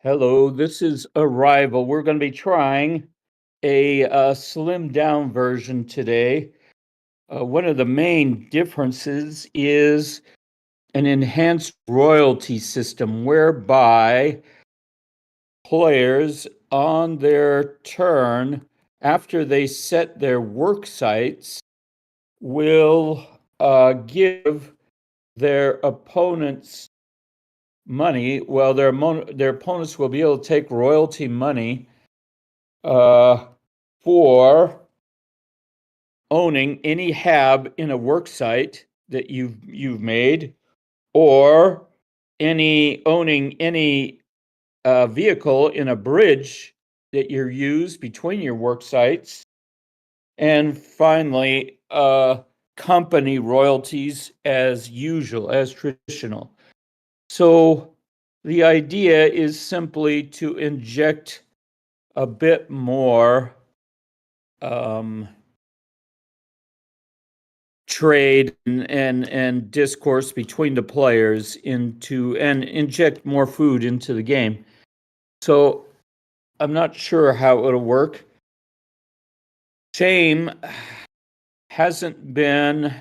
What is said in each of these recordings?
Hello, this is Arrival. We're going to be trying a slimmed down version today. One of the main differences is an enhanced royalty system whereby players on their turn, after they set their work sites, will give their opponents money. Well, their opponents will be able to take royalty money for owning any hab in a work site that you've made, or owning any vehicle in a bridge that you use between your work sites, and finally company royalties as usual, as traditional. So the idea is simply to inject a bit more trade and discourse between the players into and inject more food into the game. So I'm not sure how it'll work. Shame hasn't been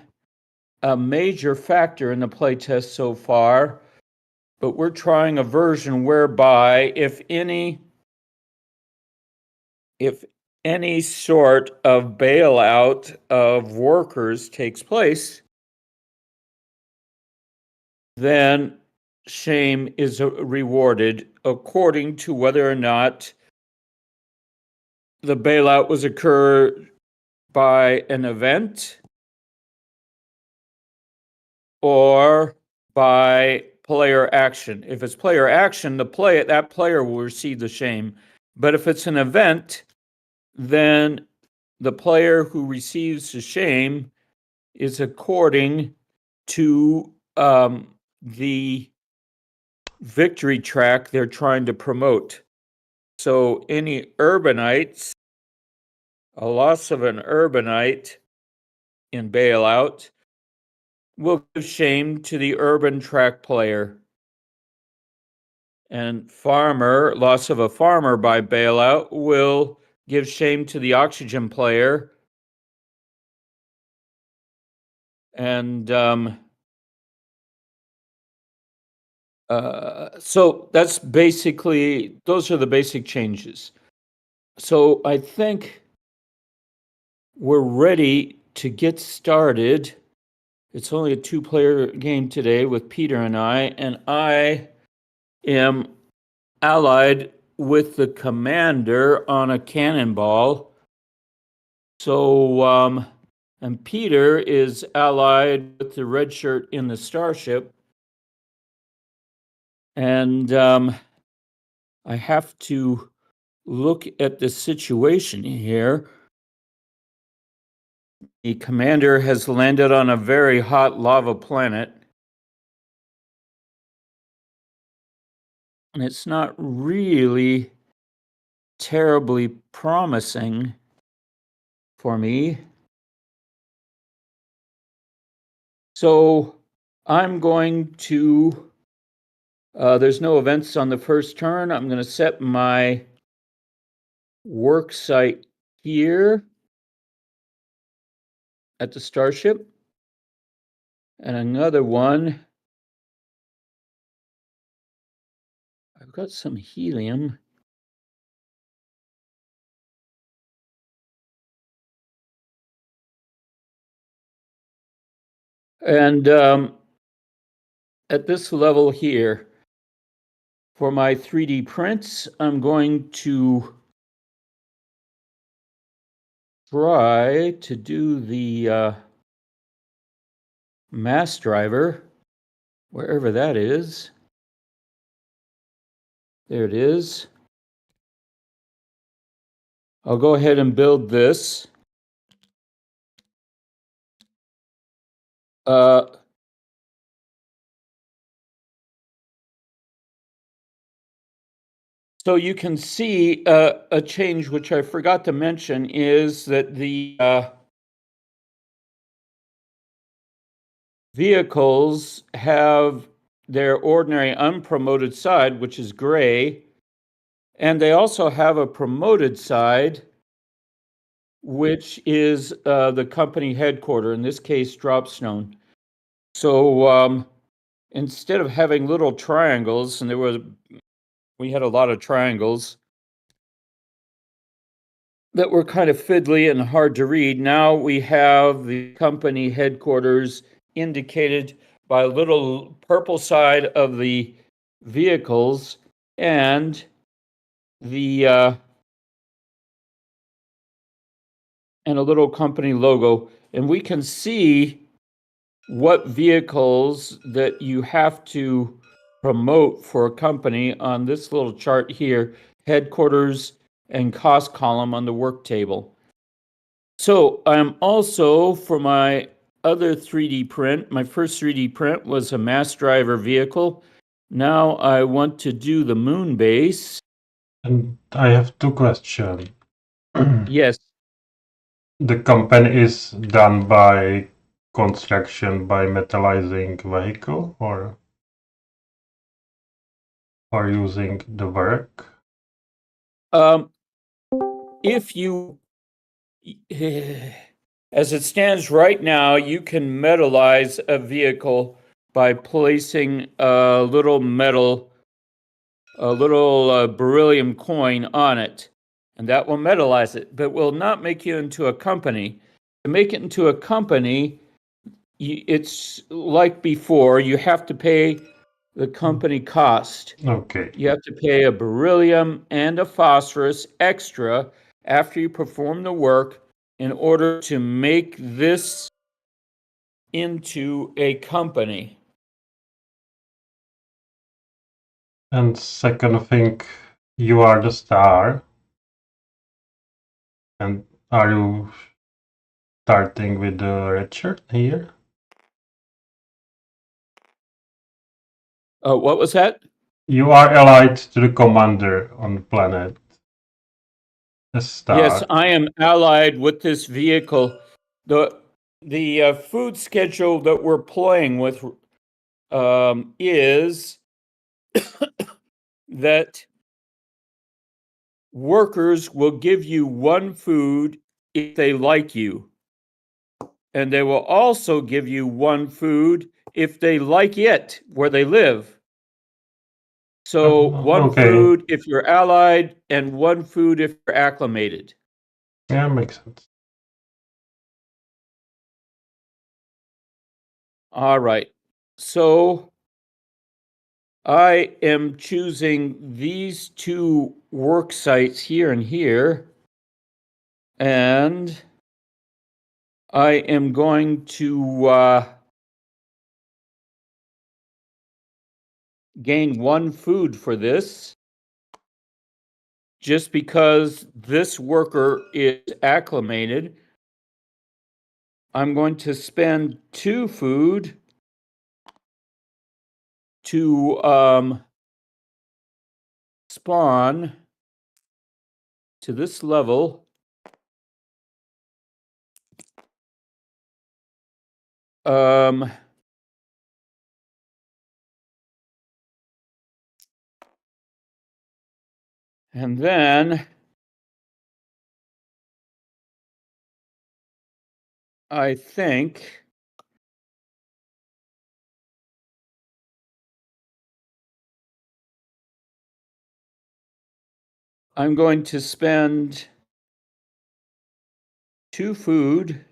a major factor in the playtest so far, but we're trying a version whereby if any sort of bailout of workers takes place, then shame is rewarded according to whether or not the bailout was occurred by an event or by player action. If it's player action, that player will receive the shame. But if it's an event, then the player who receives the shame is according to the victory track they're trying to promote. So any urbanites, a loss of an urbanite in bailout will give shame to the urban track player. And loss of a farmer by bailout will give shame to the oxygen player. And so those are the basic changes. So I think we're ready to get started. It's only a 2-player game today with Peter and I am allied with the commander on a cannonball. So, and Peter is allied with the red shirt in the starship. And I have to look at the situation here. The commander has landed on a very hot lava planet. And it's not really terribly promising for me. So I'm going to, there's no events on the first turn. I'm going to set my work site here at the starship. And another one, I've got some helium. And at this level here, for my 3D prints, I'm going to try to do the mass driver, wherever that is. There it is. I'll go ahead and build this. So you can see a change, which I forgot to mention, is that the vehicles have their ordinary unpromoted side, which is gray, And they also have a promoted side, which is the company headquarters, in this case, Dropstone. So instead of having little triangles, and we had a lot of triangles that were kind of fiddly and hard to read, now we have the company headquarters indicated by a little purple side of the vehicles and the and a little company logo, and we can see what vehicles that you have to promote for a company on this little chart here, headquarters and cost column on the work table. So I'm also, for my other 3D print, my first 3D print was a mass driver vehicle. Now I want to do the moon base. And I have two questions. Yes. The company is done by construction by metallizing vehicle or using the work? If you, as it stands right now, you can metallize a vehicle by placing a little beryllium coin on it, and that will metallize it, but will not make you into a company. To make it into a company, it's like before, you have to pay the company cost. Okay. You have to pay a beryllium and a phosphorus extra after you perform the work in order to make this into a company. And second thing, you are the star. And are you starting with the red shirt here? What was that? You are allied to the commander on the planet. The star. Yes, I am allied with this vehicle. The food schedule that we're playing with is that workers will give you one food if they like you. And they will also give you one food if they like it where they live. So one food if you're allied and one food if you're acclimated. Yeah, makes sense. All right. So I am choosing these two work sites here and here, and I am going to gain one food for this, just because this worker is acclimated. I'm going to spend 2 food to spawn to this level. And then I think I'm going to spend 2 food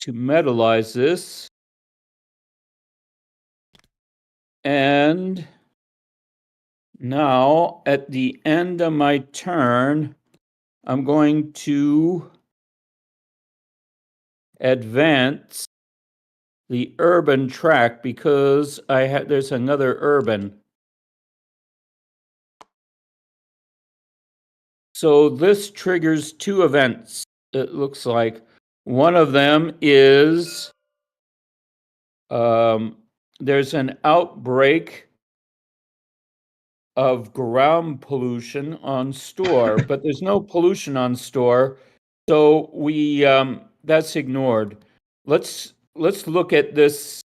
to metallize this. And now at the end of my turn, I'm going to advance the urban track because there's another urban. So this triggers 2 events, it looks like. One of them is there's an outbreak of ground pollution on store, but there's no pollution on store, so we that's ignored. Let's look at this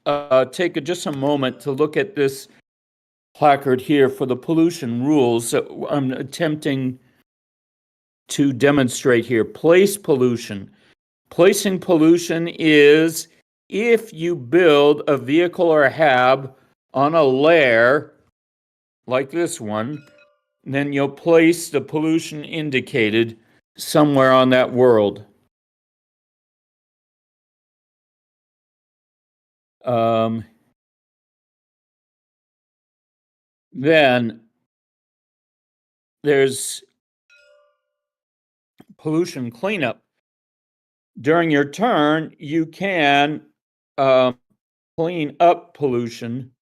take just a moment to look at this placard here for the pollution rules that I'm attempting to demonstrate here. Place pollution. Placing pollution is if you build a vehicle or a hab on a layer like this one, then you'll place the pollution indicated somewhere on that world. Then there's pollution cleanup. During your turn, you can clean up pollution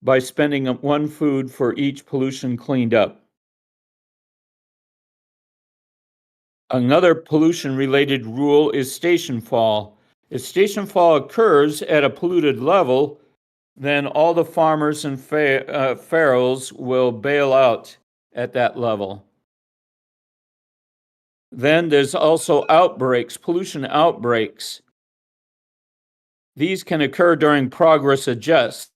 by spending 1 food for each pollution cleaned up. Another pollution-related rule is station fall. If station fall occurs at a polluted level, then all the farmers and pharaohs will bail out at that level. Then there's also outbreaks, pollution outbreaks. These can occur during progress adjust.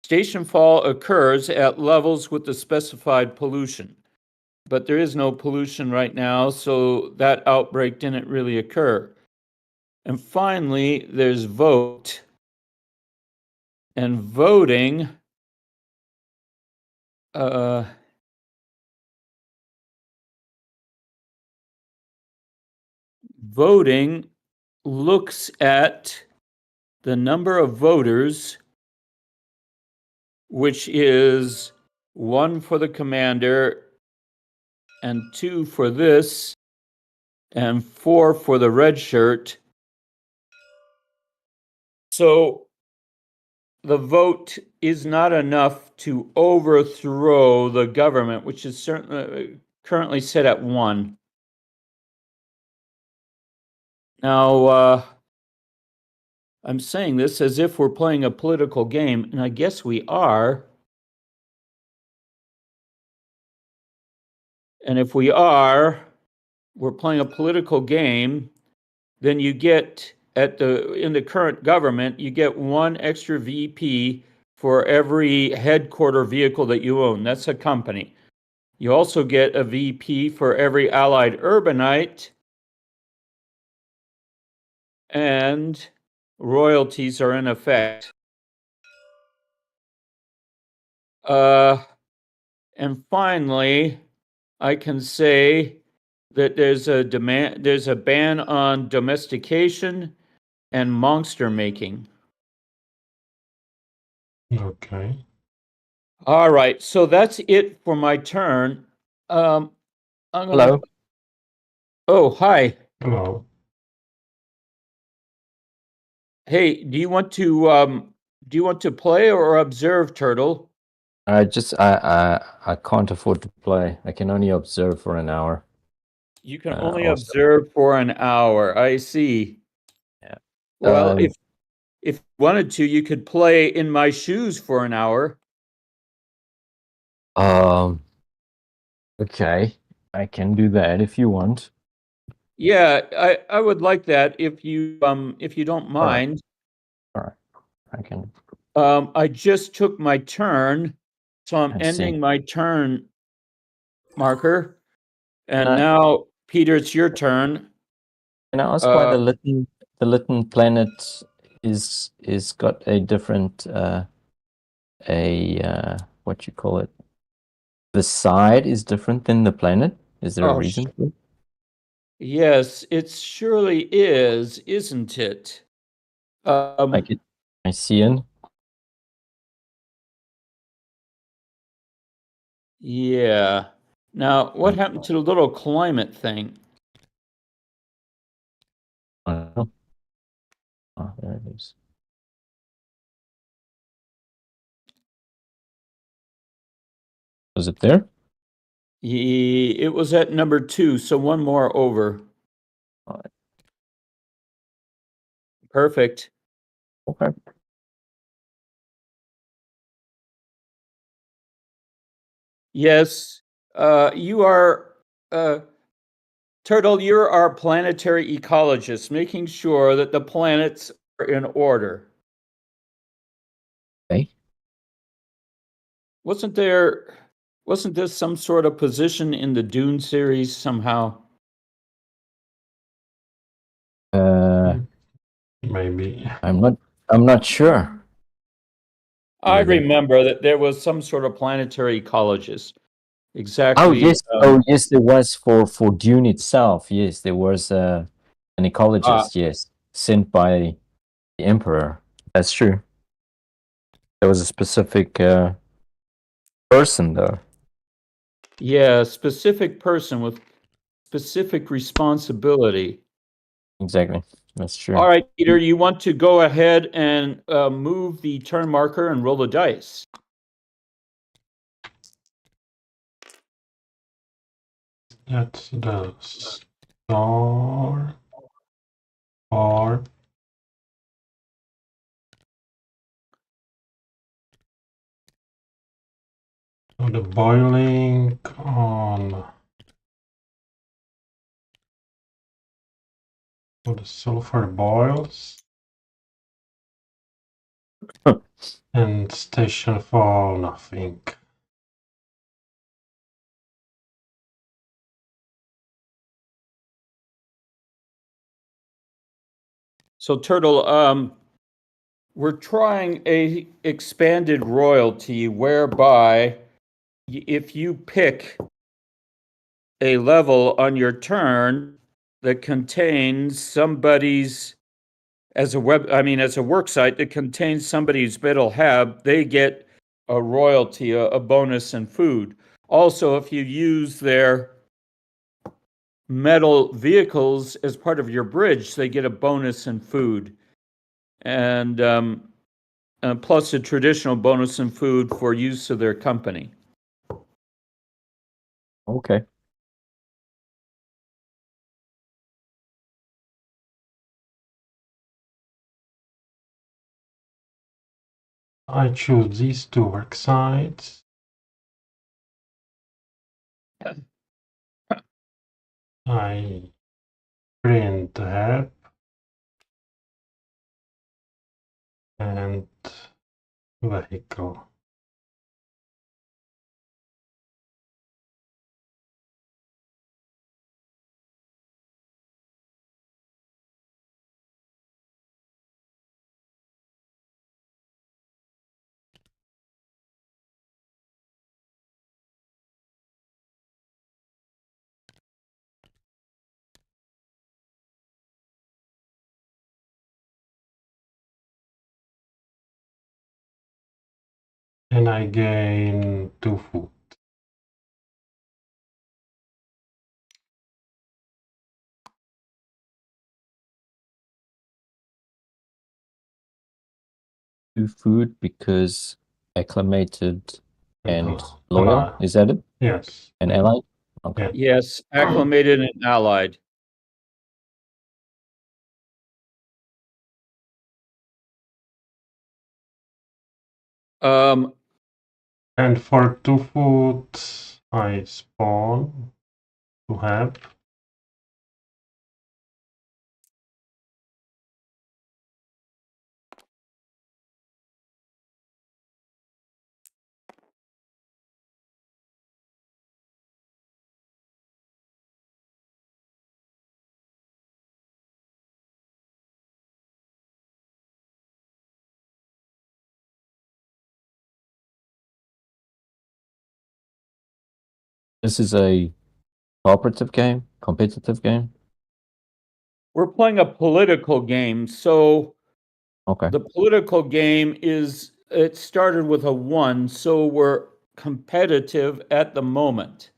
Station fall occurs at levels with the specified pollution, but there is no pollution right now, so that outbreak didn't really occur. And finally, there's vote. And voting, voting looks at the number of voters, which is 1 for the commander and 2 for this and 4 for the red shirt. So the vote is not enough to overthrow the government, which is certainly currently set at 1. Now, I'm saying this as if we're playing a political game, and I guess we are. And if we are, we're playing a political game, then you get in the current government, you get 1 extra VP for every headquarter vehicle that you own. That's a company. You also get a VP for every allied urbanite, and royalties are in effect. And finally, I can say that there's a ban on domestication and monster making. Okay. All right, so that's it for my turn. Hello. Oh, hi. Hello. Hey, do you want to play or observe, Turtle? I can't afford to play. I can only observe for an hour. You can only also- observe for an hour. I see. Yeah. Well, if you wanted to, you could play in my shoes for an hour. Okay. I can do that if you want. Yeah, I would like that if you don't mind. All right. I can. I just took my turn, so I'm I ending see. my turn marker. And I- now, Peter, it's your turn. Can I ask why the Lytton planet is got a different what you call it? The side is different than the planet. Is there a reason for it? Yes, it surely is, isn't it? Like it, I see it. Yeah. Now, what happened to the little climate thing? I don't know. Oh, there it is. Was it there? It was at number 2, so 1 more over. All right. Perfect. Okay. Yes, you are, Turtle, you're our planetary ecologist, making sure that the planets are in order. Wasn't this some sort of position in the Dune series somehow? Maybe. I'm not sure. I Really? remember that there was some sort of planetary ecologists. Exactly. Oh yes, there was for Dune itself. Yes, there was an ecologist. Yes, sent by the Emperor. That's true. There was a specific person though. Yeah, specific person with specific responsibility. Exactly. That's true. All right, Peter, you want to go ahead and move the turn marker and roll the dice. That's the star. Or so the boiling on. So the sulfur boils. And station for nothing. So, Turtle, we're trying a expanded royalty whereby if you pick a level on your turn that contains somebody's as a work site that contains somebody's metal hab, they get a royalty, a bonus and food. Also, if you use their metal vehicles as part of your bridge, they get a bonus and food. And plus a traditional bonus and food for use of their company. Okay. I choose these two work sites. I print the help and vehicle. And I gain 2 food. Food because acclimated and Oh, loyal. Is that it? yes. And allied? Okay. Yeah. Yes, acclimated and allied. Um, And for 2 food, I spawn to have. This is a cooperative game, competitive game. we're playing a political game, so Okay. the political game it started with a 1, so we're competitive at the moment.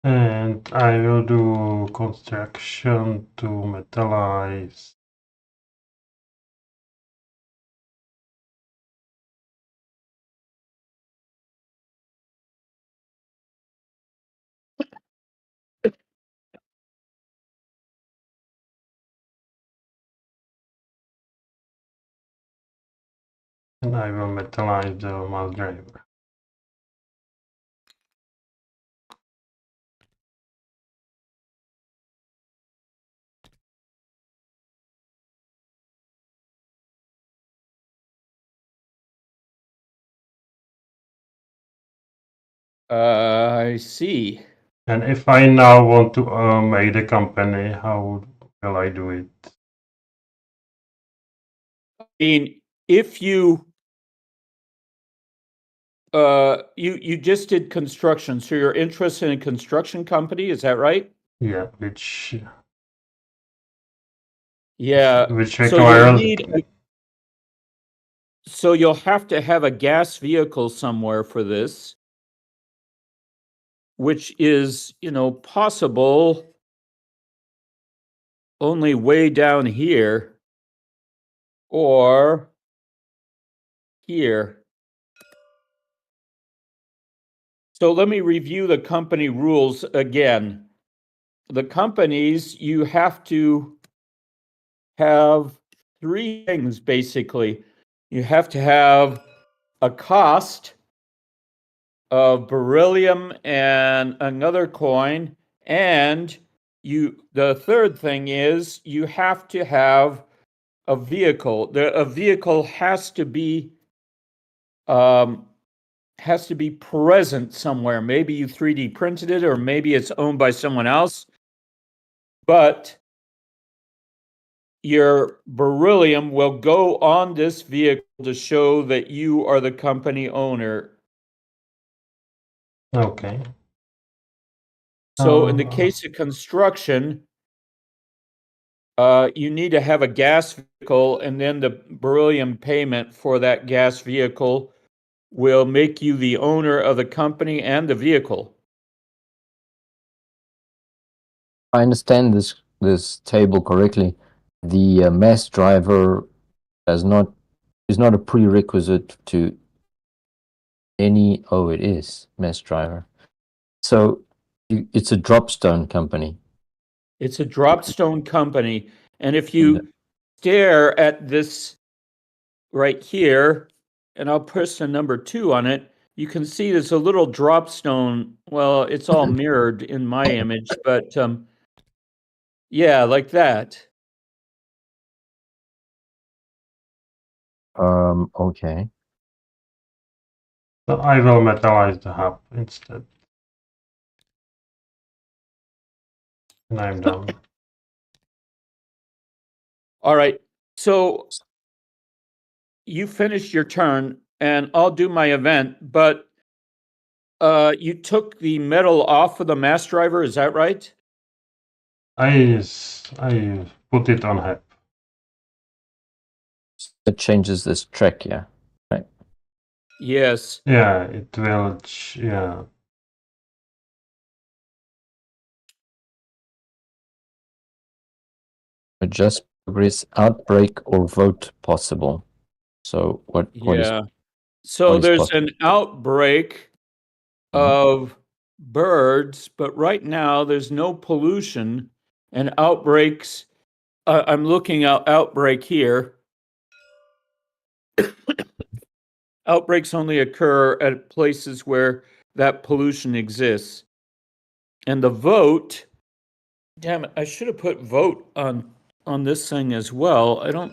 And I will do construction to metallize. And I will metallize the mass driver. I see. And if I now want to make the company, how will I do it? I mean, if you you just did construction, so you're interested in a construction company, is that right? Yeah, which Yeah. which So you'll requires need so you'll have to have a gas vehicle somewhere for this, which is, possible only way down here or here. So let me review the company rules again. The companies, you have to have three things basically. You have to have a cost of beryllium and another coin, and the third thing is you have to have a vehicle. A vehicle has to be present somewhere. Maybe you 3D printed it, or maybe it's owned by someone else. But your beryllium will go on this vehicle to show that you are the company owner. okay. So in the case of construction, you need to have a gas vehicle, and then the beryllium payment for that gas vehicle will make you the owner of the company and the vehicle. I understand this table correctly. The mass driver is not a prerequisite to any. Oh, it is mass driver. So it's a dropstone company. It's a dropstone company, and if you stare at this right here, and I'll press the number 2 on it, you can see there's a little dropstone. Well, it's all mirrored in my image, but yeah, like that. Okay. So I will metallize the hub instead. And I'm done. All right. So you finished your turn, and I'll do my event, but you took the metal off of the mass driver, is that right? I put it on hub. It changes this track, yeah. Right. Yes. Yeah, it will. Yeah. Adjust progress, outbreak, or vote possible. So what is Yeah. So what is there's possible? an outbreak of birds, but right now there's no pollution, and outbreaks. I'm looking at outbreak here. Outbreaks only occur at places where that pollution exists. And the vote, damn it, I should have put vote on this thing as well. I don't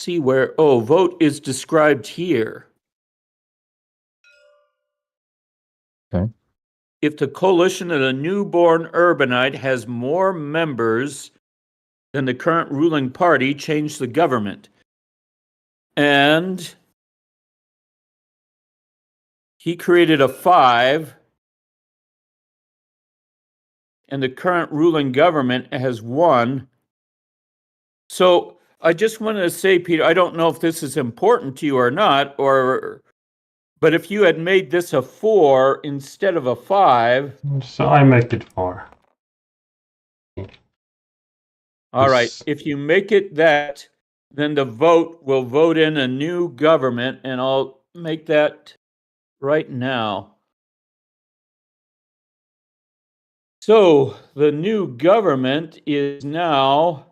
see where, vote is described here. Okay. If the coalition of the newborn urbanite has more members than the current ruling party, change the government. And he created a 5, and the current ruling government has 1. So I just wanted to say, Peter, I don't know if this is important to you or not, but if you had made this a 4 instead of a 5. So I make it 4. All right. If you make it that, then the vote will vote in a new government, and I'll make that right now. So the new government is now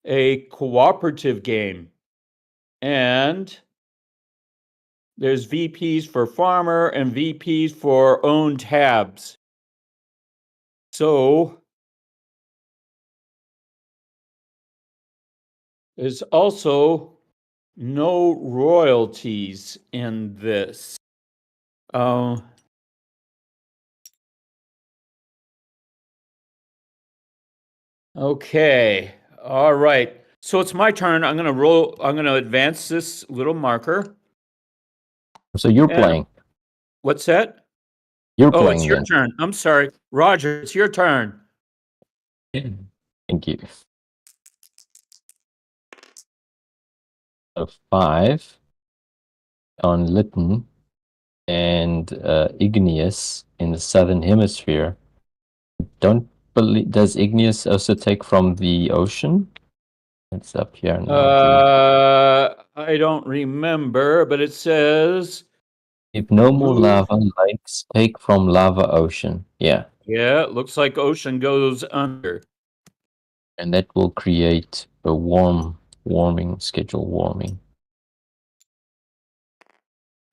a cooperative game. And there's VPs for farmer and VPs for own tabs. So there's also no royalties in this. Oh. Okay. All right. So it's my turn. I'm gonna roll. I'm gonna advance this little marker. So you're And playing. what's that? You're Oh, it's playing your then. turn. I'm sorry, Roger. It's your turn. Thank you. So 5 on Lytton and igneous in the southern hemisphere. Don't believe. Does igneous also take from the ocean? It's up here now. I don't remember, but it says If no more move. lava lakes, take from lava ocean. Yeah, Yeah, it looks like ocean goes under. and that will create a warming schedule warming.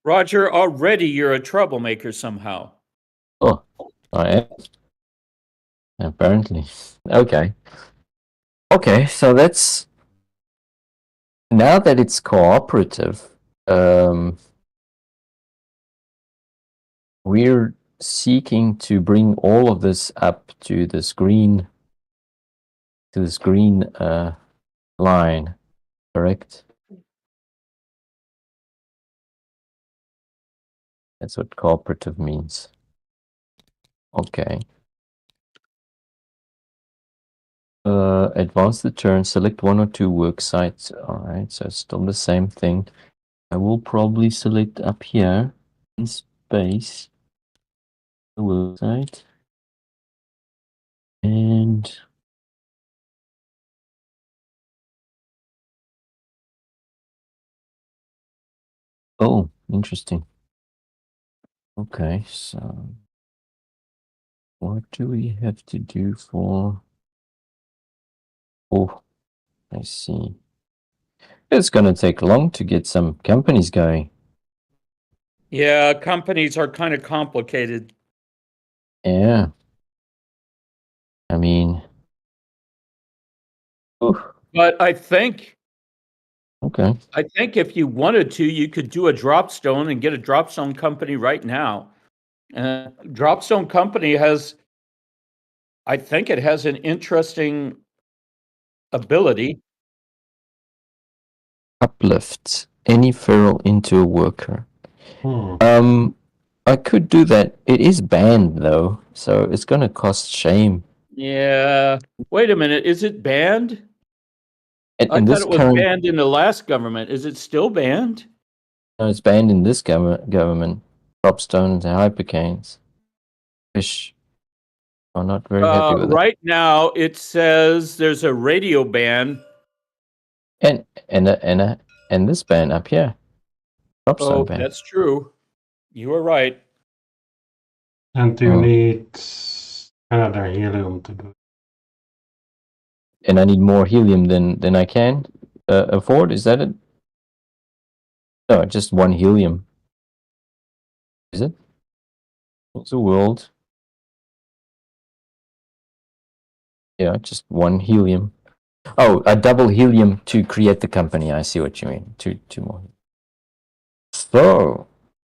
Roger, already you're a troublemaker somehow. Oh, I am. Apparently. Okay. Okay, so that's now that it's cooperative, we're seeking to bring all of this up to this green line, correct? That's what cooperative means. Okay. Advance the turn, select 1 or 2 work sites. Alright, so it's still the same thing. I will probably select up here in space the work site. And oh, interesting. Okay, so what do we have to do for? Oh, I see. It's going to take long to get some companies going. Yeah, companies are kind of complicated. Yeah. I mean, oof, But okay. I think if you wanted to, you could do a dropstone and get a dropstone company right now. Dropstone company has, I think it has an interesting ability. Uplift any feral into a worker. Hmm. I could do that. It is banned though, so it's going to cost shame. Yeah. Wait a minute. Is it banned? And I in thought this it was current, banned in the last government. Is it still banned? no, it's banned in this government. Dropstones and hypercanes. Fish are not very happy with it. Right now, it says there's a radio ban. And this ban up here, dropstone Oh, ban. that's true. You are right. And you Oh. need another helium to do it. And I need more helium than I can afford. Is that it? No, just 1 helium. Is it? It's a world. Yeah, just 1 helium. Oh, a double helium to create the company. I see what you mean. Two more. So,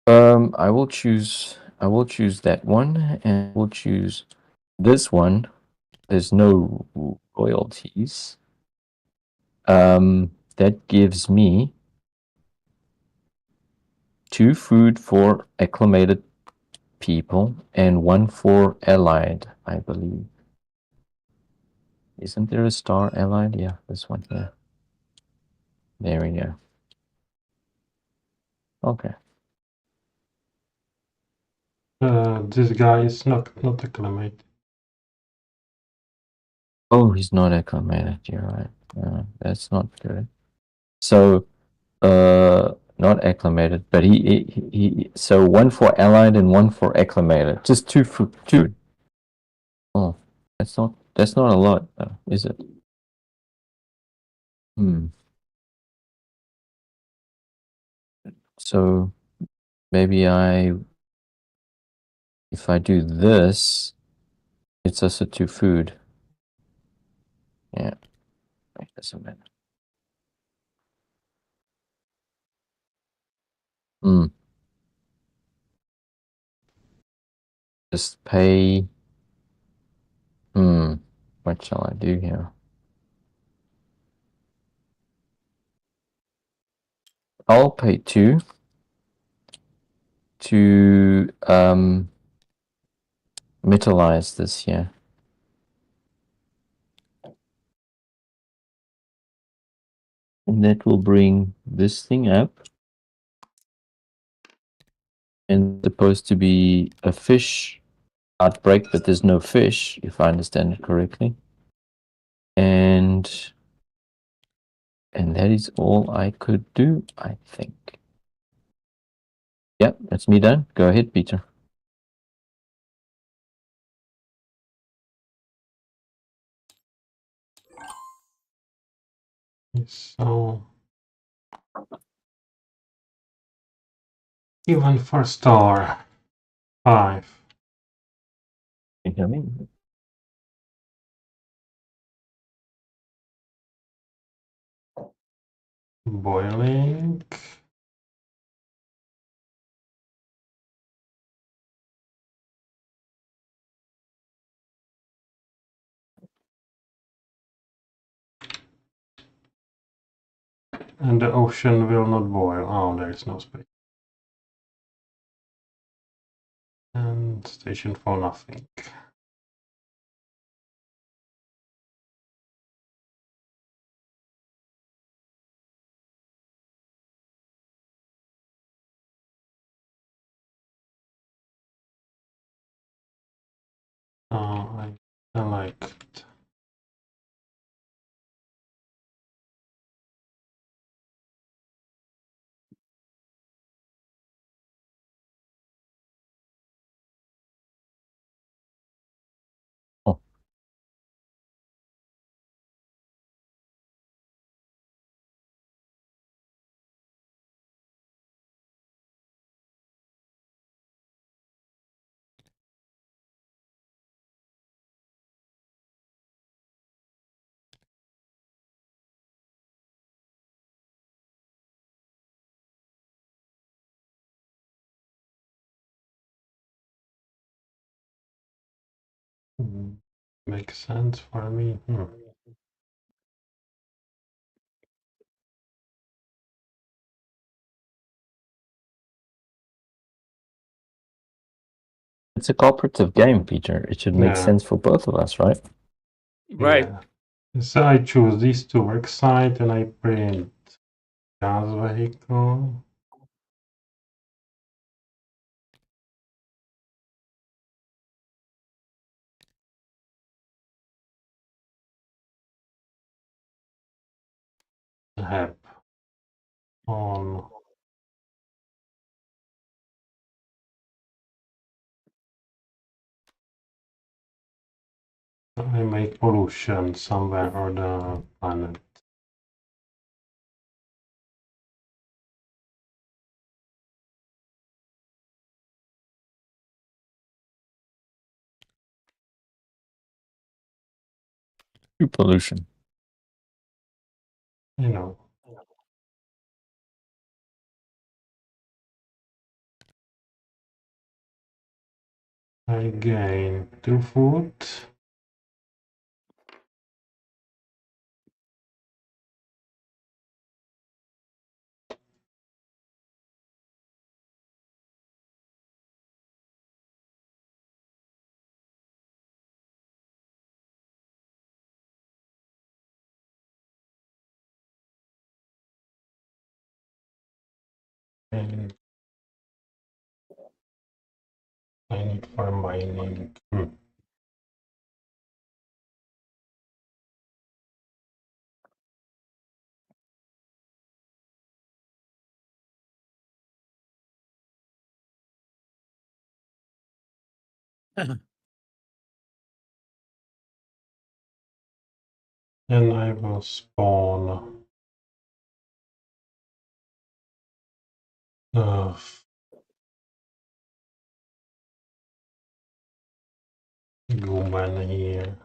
I will choose that one, and we'll choose this one. There's no royalties. That gives me 2 food for acclimated people and 1 for allied, I believe. Isn't there a star allied? Yeah, this one here. There we go. Okay. This guy is not acclimated. Oh, he's not acclimated. You're right. That's not good. So, not acclimated, but he. So 1 for allied and 1 for acclimated. Just 2 for 2. Oh, that's not a lot, though, is it? Hmm. So maybe if I do this, it's also 2 food. Yeah, wait, that's a minute. Hmm. Just pay. What shall I do here? I'll pay 2 to metallize this here. And that will bring this thing up. And it's supposed to be a fish outbreak, but there's no fish, if I understand it correctly. And that is all I could do, I think. Yep, that's me done. Go ahead, Peter. So even for star 5. Can you hear me? Boiling. And the ocean will not boil. Oh, there is no space. And station for nothing. I select. Oh, Makes sense for me. it's a cooperative game, Peter. It should make Yeah. sense for both of us, right? Right. Yeah. So I choose these two work site and I print gas vehicle. Heb on I make pollution somewhere on the planet. True pollution. You know. I gain 2 food. And I need for mining. And I will spawn human here.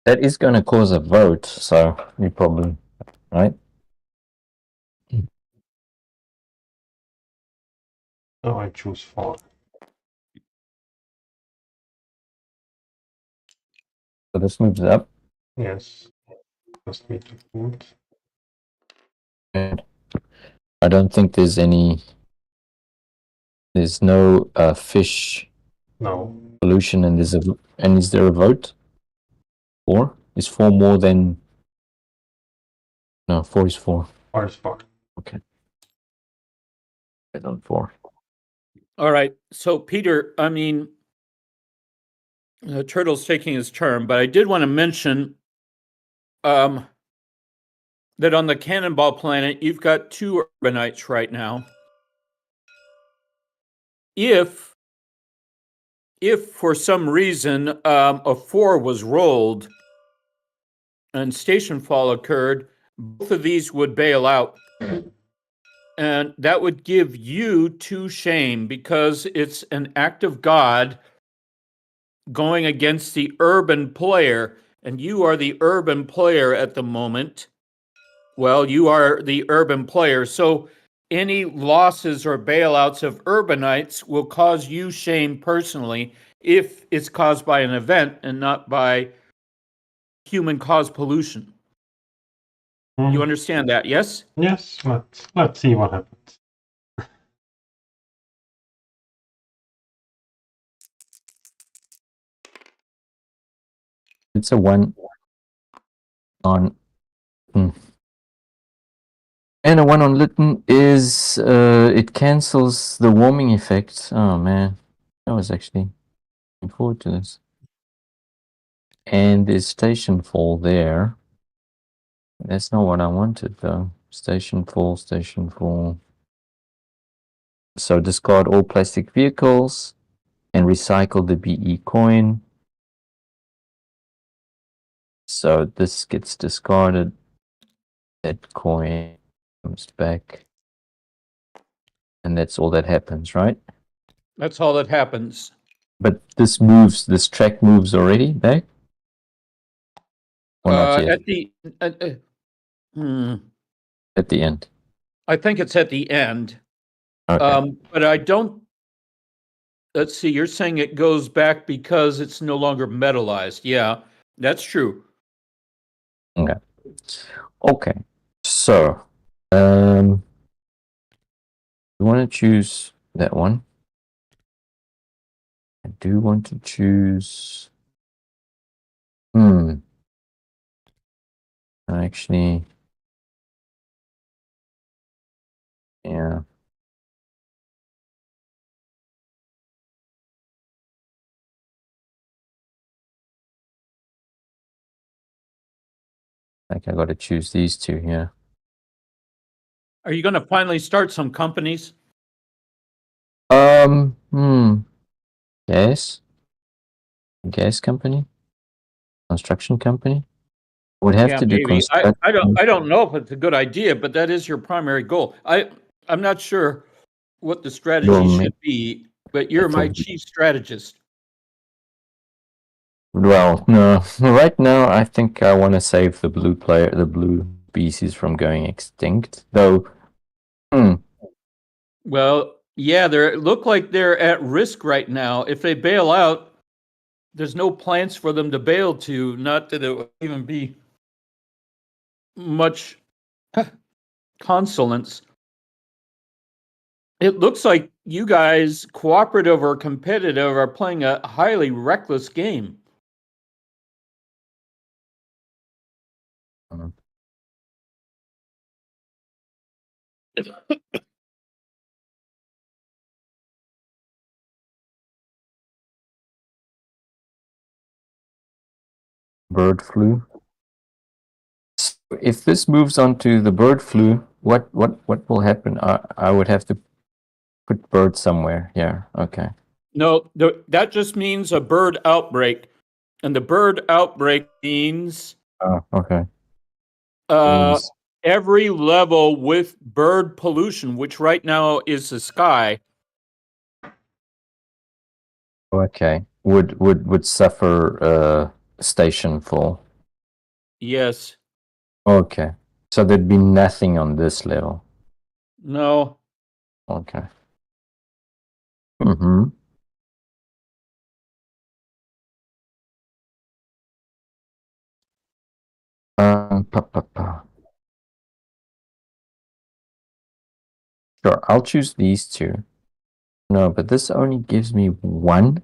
That is going to cause a vote, so you probably, right? So I choose 4. So this moves up. Yes. Just need to put. And I don't think there's any. There's no fish No. pollution, and is there a vote? 4 is 4 more than? No, 4 is 4. 4 is 4. Okay. I don't 4. All right. So, Peter, I mean, Turtle's taking his turn, but I did want to mention that on the Cannonball planet, you've got 2 urbanites right now. If for some reason a 4 was rolled and station fall occurred, both of these would bail out. And that would give you 2 shame because it's an act of God going against the urban player, and you are the urban player at the moment. Well, you are the urban player, so any losses or bailouts of urbanites will cause you shame personally if it's caused by an event and not by human caused pollution. You understand that, yes? Yes, let's see what happens. It's a 1 on. And a 1 on Lytton is it cancels the warming effect. Oh man, I was actually looking forward to this. And there's station fall there. That's not what I wanted though. Station fall, station fall. So discard all plastic vehicles and recycle the BE coin. So this gets discarded. That coin comes back. And that's all that happens, right? That's all that happens. But this track moves already back? Or not yet? At the end. I think it's at the end. Okay. But I don't. Let's see. You're saying it goes back because it's no longer metallized. Yeah, that's true. Okay. Okay. So, you want to choose that one? I do want to choose. Actually, yeah. I think I got to choose these 2 here. Are you going to finally start some companies? Gas. Gas company. Construction company. Would have to do maybe. construction. I don't know if it's a good idea, but that is your primary goal. I'm not sure what the strategy should be, but you're my chief strategist. Well, no. Right now, I think I want to save the blue species from going extinct. Though, Well, yeah, they look like they're at risk right now. If they bail out, there's no plans for them to bail to. Not that it would even be much consolence. It looks like you guys, cooperative or competitive, are playing a highly reckless game. bird flu. So if this moves on to the bird flu, what will happen? I would have to put bird somewhere. Yeah. Okay. No, that just means a bird outbreak. And the bird outbreak means Oh, okay. every level with bird pollution, which right now is the sky. Okay. Would suffer station fall. Yes. Okay. So there'd be nothing on this level. No. Okay. Mm-hmm. Pa, pa, pa. Sure, I'll choose these two. No, but this only gives me one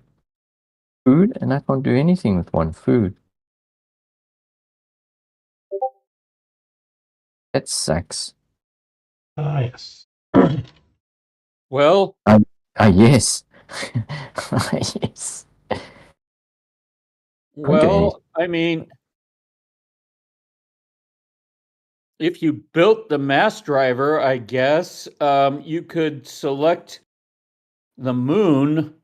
food, and I can't do anything with one food. That sucks. Yes. Well, Yes. Yes. Okay. I mean, if you built the mass driver, I guess you could select the moon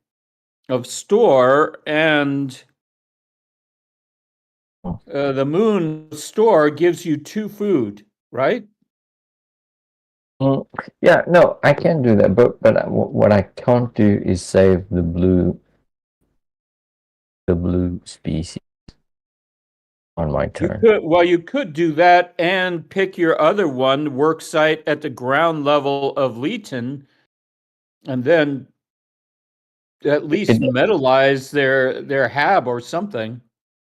of store, and the moon store gives you 2 food, right? Yeah, no, I can do that, but what I can't do is save the blue species on my turn. You could do that and pick your other one, work site at the ground level of Leeton, and then at least metalize their hab or something.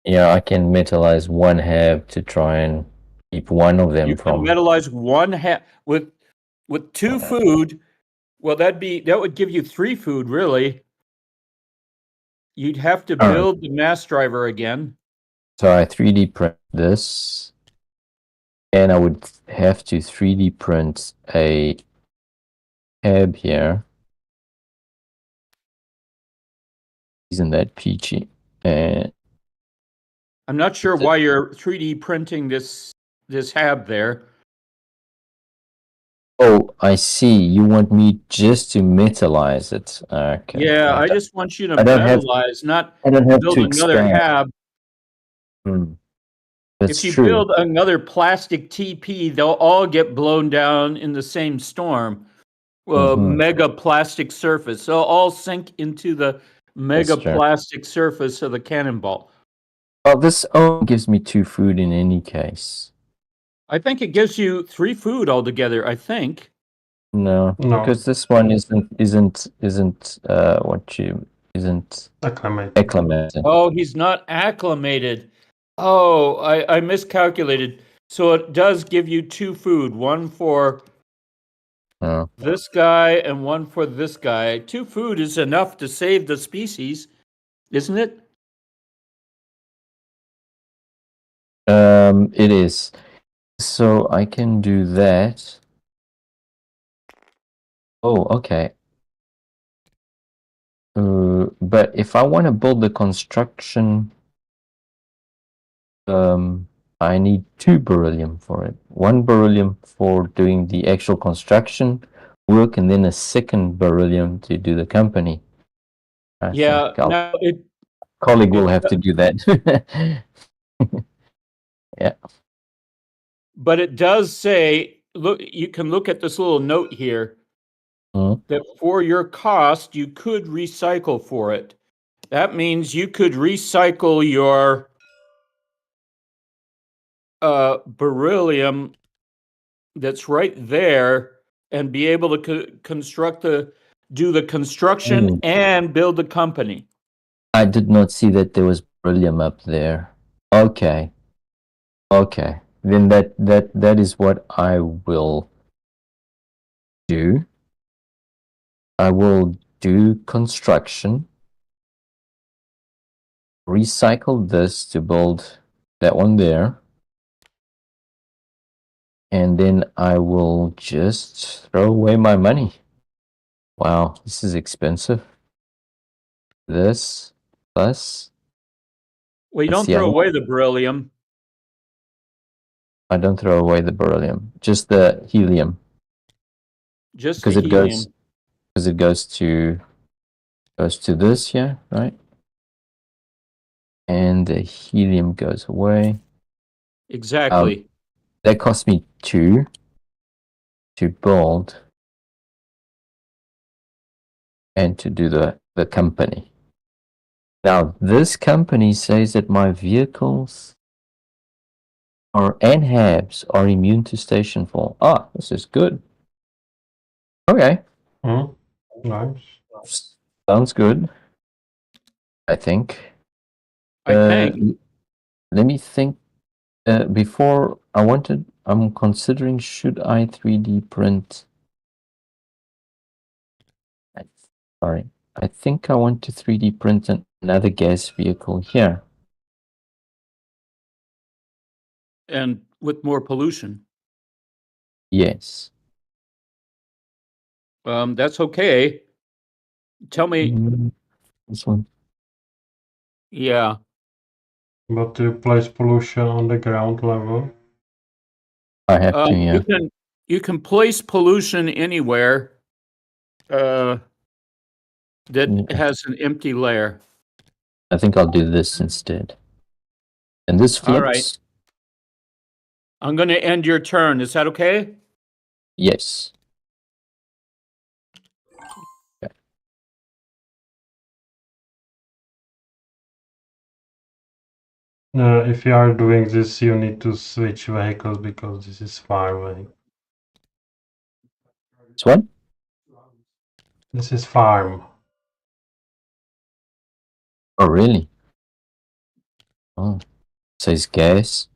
Yeah, I can metalize one hab to try and keep one of them You can from. metalize one hab with 2 food. Well, that would give you 3 food, really. You'd have to All right. build the mass driver again. So I 3D print this, and I would have to 3D print a hab here. Isn't that peachy? And I'm not sure why you're 3D printing this hab there. oh, I see. You want me just to metalize it. Okay. Yeah, I just want you to I don't have- metalize, not I don't have build to another expand. hab. That's If you true. build another plastic TP, they'll all get blown down in the same storm. Mega plastic surface. They'll all sink into the mega true. plastic surface of the cannonball. Well, this only gives me 2 food in any case. I think it gives you 3 food altogether, I think. No, No. because this one isn't acclimated. Oh, he's not acclimated. Oh, I miscalculated. So it does give you 2 food, one for Oh. this guy and one for this guy. 2 food is enough to save the species, isn't it? It is. So I can do that. Oh, okay. But if I want to build the construction, I need 2 beryllium for it. 1 beryllium for doing the actual construction work, and then a second beryllium to do the company. Yeah. Now Colleague will have to do that. Yeah. But it does say, look, you can look at this little note here that for your cost, you could recycle for it. That means you could recycle your beryllium that's right there and be able to do the construction and build the company. I did not see that there was beryllium up there. Okay. Okay. Then that is what I will do. I will do construction. Recycle this to build that one there. And then I will just throw away my money. Wow, this is expensive. This plus. Well, you don't throw away the beryllium. I don't throw away the beryllium, just the helium. Just because the it helium. goes to this here, right? And the helium goes away. Exactly. That cost me 2 to build and to do the company. Now this company says that my vehicles or NHABs are immune to station fall. Ah, this is good. Okay. Nice. Sounds good. I think. I think. Let me think. Before I'm considering should I 3D print. Sorry, I think I want to 3D print another gas vehicle here. And with more pollution. Yes. That's okay. Tell me. This one. Yeah. But to place pollution on the ground level. I have to, yeah. You can place pollution anywhere that has an empty layer. I think I'll do this instead. And this flips. All right. I'm going to end your turn. Is that okay? Yes. Okay. If you are doing this, you need to switch vehicles because this is farm. This one? This is farm. Oh, really? Oh, it says gas.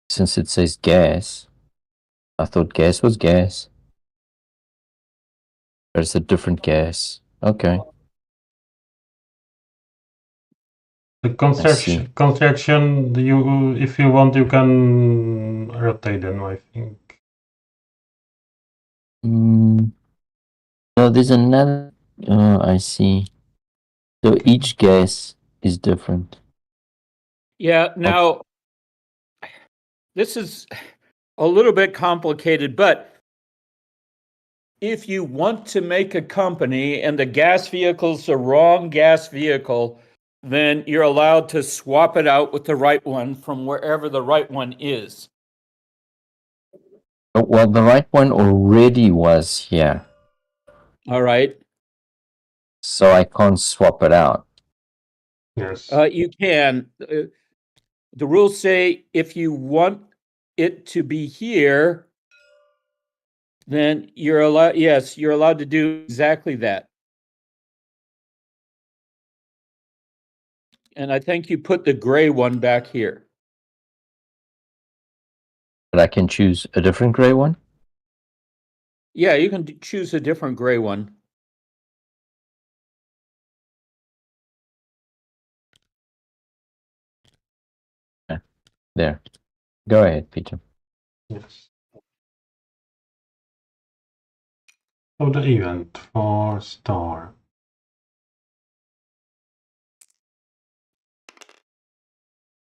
Since it says gas, I thought gas was gas. There's a different gas. Okay. The construction, you if you want, you can rotate them, I think. No, there's another. I see. So each gas is different. Yeah. Now, this is a little bit complicated, but if you want to make a company and the gas vehicle's the wrong gas vehicle, then you're allowed to swap it out with the right one from wherever the right one is. Well, the right one already was here. All right. So I can't swap it out. Yes. You can. The rules say if you want it to be here, then you're allowed. Yes, you're allowed to do exactly that. And I think you put the gray one back here. But I can choose a different gray one? Yeah, you can choose a different gray one. There. Go ahead, Peter. Yes. So the event for star.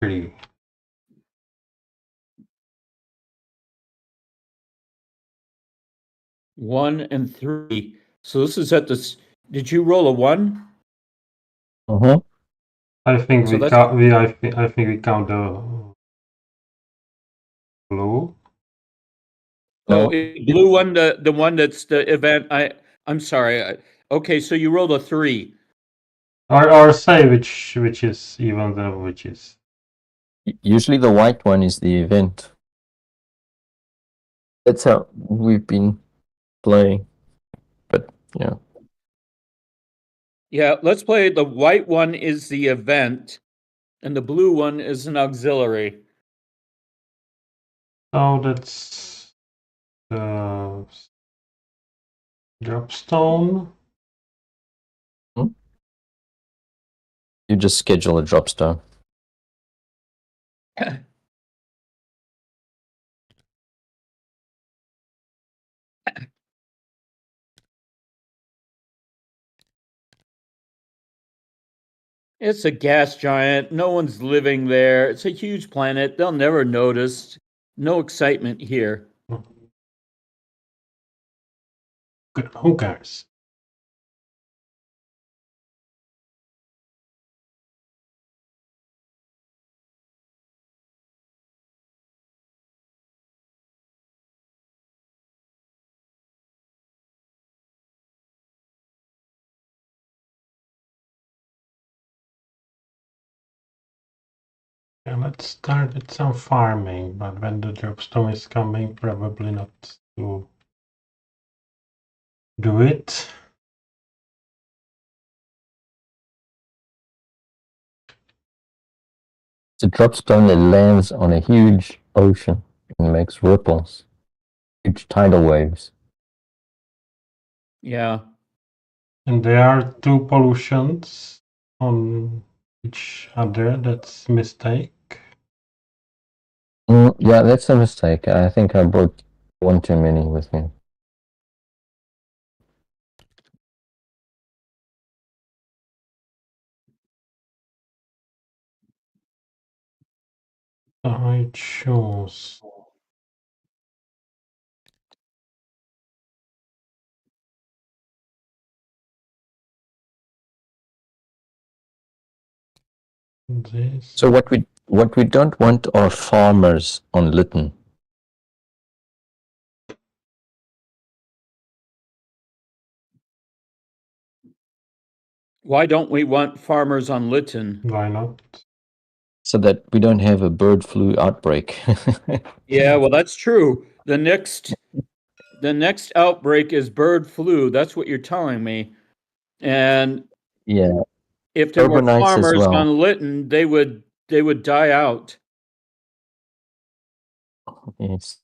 Three. One and three. So this is at the. Did you roll a one? Uh-huh. I think So we that's- count. I think we count the blue. Oh, No. blue one, the one that's the event. I'm sorry. Okay, so you rolled a three. Or say which is even the which is. Usually the white one is the event. That's how we've been playing. But, yeah. Yeah, let's play. The white one is the event, and the blue one is an auxiliary. So that's the dropstone. You just schedule a dropstone. It's a gas giant. No one's living there. It's a huge planet. They'll never notice. No excitement here. Good. Who cares? Yeah, let's start with some farming, but when the dropstone is coming, probably not to do it. The dropstone that lands on a huge ocean and makes ripples, huge tidal waves. Yeah. And there are two pollutions on each other. That's a mistake. Yeah, that's a mistake. I think I brought one too many with me. So I choose this. So what we don't want are farmers on Lytton. Why don't we want farmers on Lytton? Why not? So that we don't have a bird flu outbreak. Yeah, well, that's true. The next outbreak is bird flu. That's what you're telling me. And Yeah, if there were urbanites as farmers well. on Lytton, they would die out. Yes.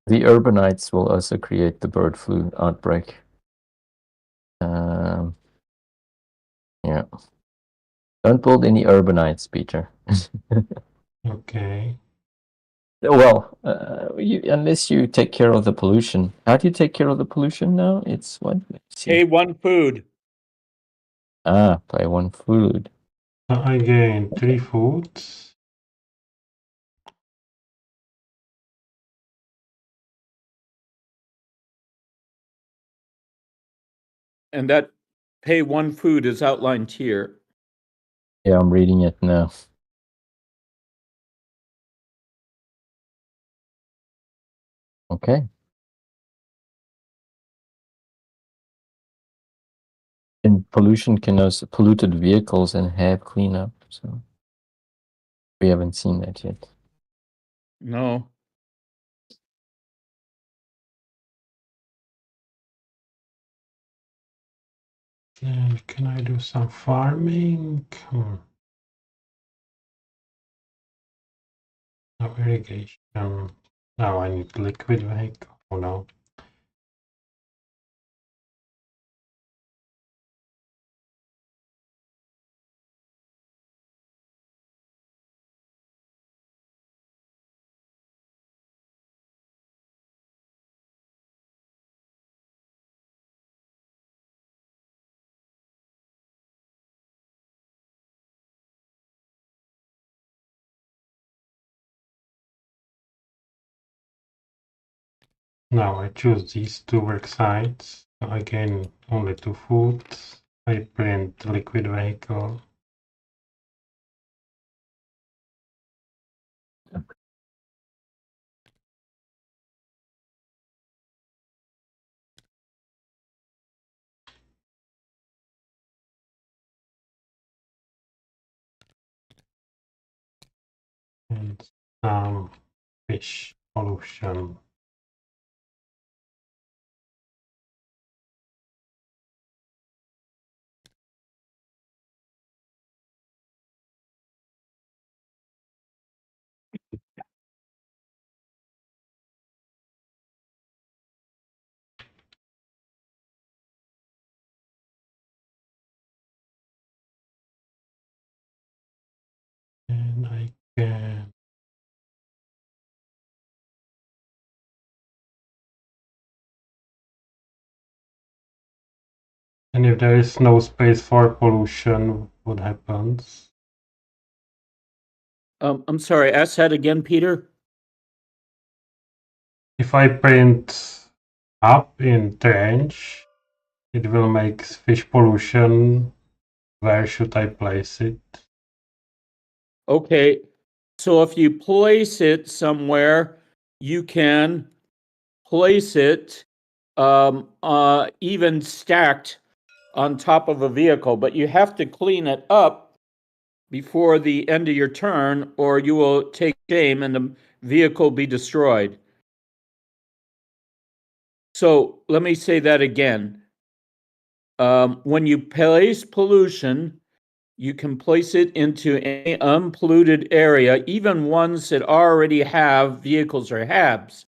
The urbanites will also create the bird flu outbreak. Yeah. Don't build any urbanites, Peter. Okay. Well, unless you take care of the pollution. How do you take care of the pollution now? It's what? Let's see. Pay one food. By one food. So I gain 3 foods. And that pay one food is outlined here. Yeah, I'm reading it now. Okay. And pollution can also polluted vehicles and have cleanup. So we haven't seen that yet. No. And can I do some farming? No irrigation. Now I need liquid vehicle. Oh no. Now I choose these two work sites. I gain only 2 foods. I print liquid vehicle. And some fish pollution. And I can and if there is no space for pollution, what happens? I'm sorry, ask that again, Peter. If I print up in trench, it will make fish pollution. Where should I place it? Okay. So if you place it somewhere, you can place it even stacked on top of a vehicle, but you have to clean it up before the end of your turn, or you will take shame and the vehicle be destroyed. So let me say that again. When you place pollution, you can place it into any unpolluted area, even ones that already have vehicles or HABs.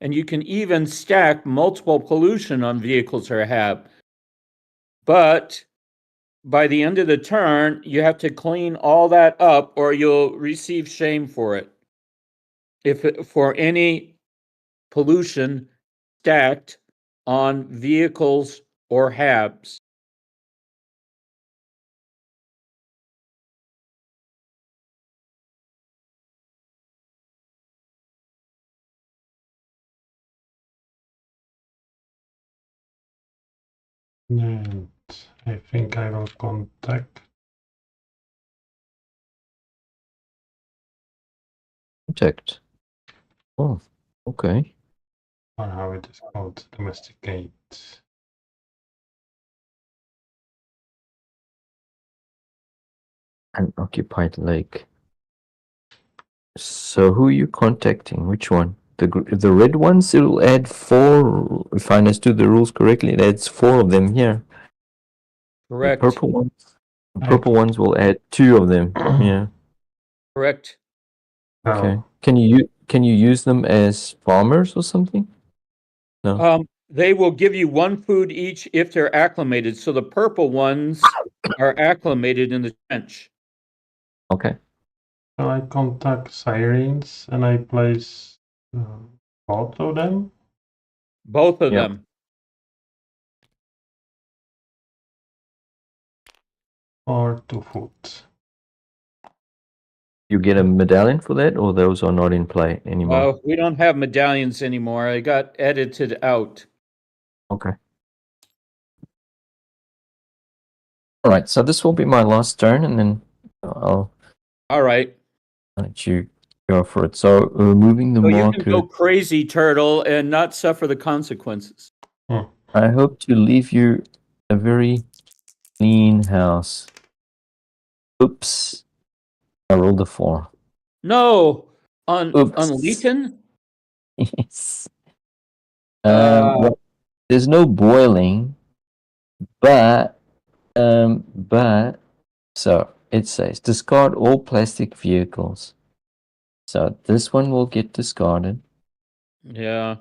And you can even stack multiple pollution on vehicles or HAB. But by the end of the turn, you have to clean all that up or you'll receive shame for it. For any pollution stacked on vehicles or HABs. And I think I will contact. Contact. Oh, okay. Or how it is called, domesticate. An occupied lake. So who are you contacting? Which one? The red ones, it'll add 4. If I understood the rules correctly, it adds 4 of them here. Correct. The purple ones will add 2 of them. Yeah. Correct. Okay. Oh, Can you use them as farmers or something? No. They will give you 1 food each if they're acclimated. So the purple ones are acclimated in the trench. Okay. so I contact sirens and I place both of them. Both of Yep. them. Or 2 food. You get a medallion for that, or those are not in play anymore? We don't have medallions anymore. I got edited out. Okay. All right. So this will be my last turn, and then I'll All right. let you go for it. So moving the So you marker. can go crazy, Turtle, and not suffer the consequences. I hope to leave you a very clean house. Oops. I rolled a 4. No, on Oops. Leeton? Yes. Well, there's no boiling, but so it says discard all plastic vehicles. So this one will get discarded. Yeah.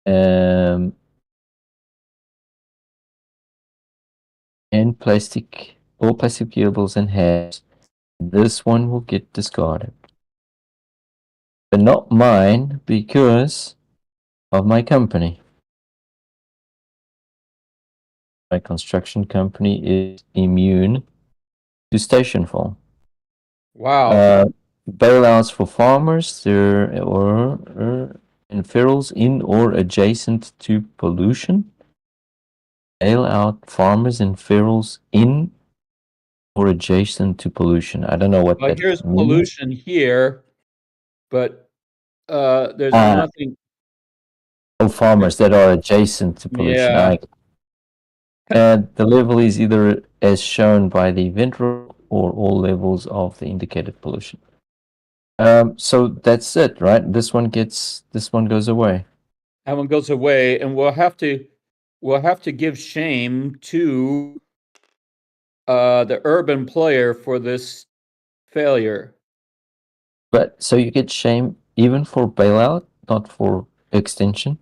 And all plastic vehicles and halves. This one will get discarded. But not mine because of my company. My construction company is immune to station fall. Wow. Bailouts for farmers and ferals in or adjacent to pollution. Bail out farmers and ferals in or adjacent to pollution. I don't know what Well, that here's means. pollution here, but there's Ah. nothing. Oh, farmers that are adjacent to pollution. Yeah. The level is either as shown by the event rule or all levels of the indicated pollution. So that's it, right? This one goes away. That one goes away, and we'll have to give shame to the urban player for this failure. But so you get shame even for bailout, not for extension.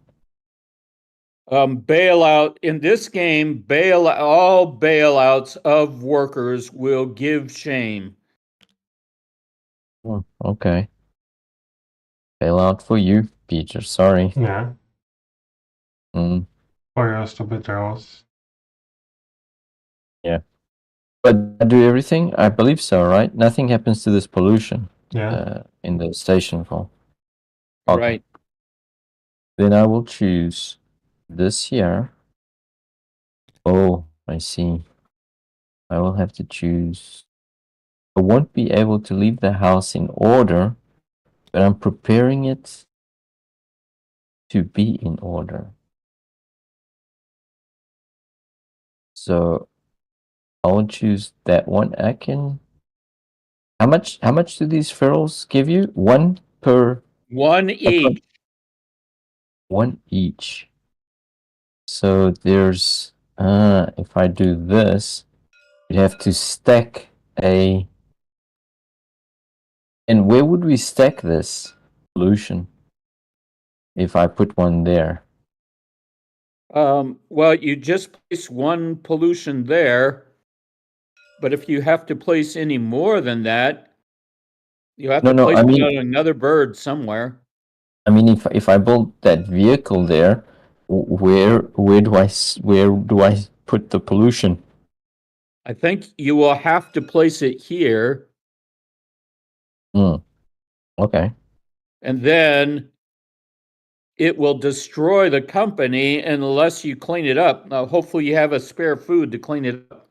Bailout in this game, all bailouts of workers will give shame. Oh, okay. Bailout for you, Peter. Sorry. Yeah. Mm, For your stupid rules. yeah. But I do everything? I believe so, right? Nothing happens to this pollution Yeah. in the station call. Okay. Right. Then I will choose this here. Oh, I see. I will have to choose. I won't be able to leave the house in order, but I'm preparing it to be in order. So I will choose that one. I can. How much do these ferals give you? One per One each. one each. So there's if I do this, you'd have to stack a. And where would we stack this pollution? If I put one there. Well, you just place one pollution there, but if you have to place any more than that, you have to No, place I it mean, on another bird somewhere. I mean, if I build that vehicle there, where do I put the pollution? I think you will have to place it here, Okay. and then it will destroy the company unless you clean it up. Now, hopefully, you have a spare food to clean it up.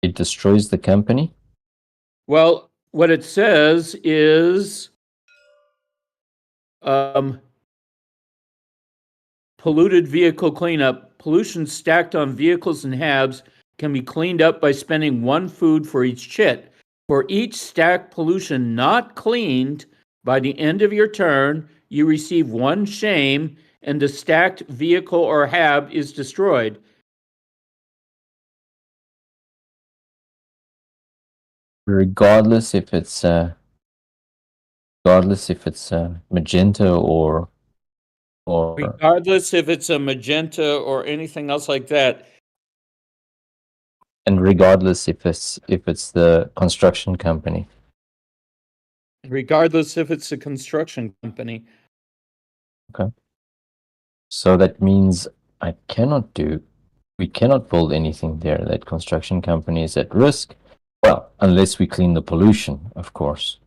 It destroys the company. Well, what it says is polluted vehicle cleanup. Pollution stacked on vehicles and habs can be cleaned up by spending one food for each chit. For each stacked pollution not cleaned by the end of your turn, you receive one shame and the stacked vehicle or hab is destroyed. Regardless if it's magenta or Regardless if it's a magenta or anything else like that. and regardless if it's the construction company. Regardless if it's a construction company. Okay. So that means we cannot build anything there. That construction company is at risk. Well, unless we clean the pollution, of course.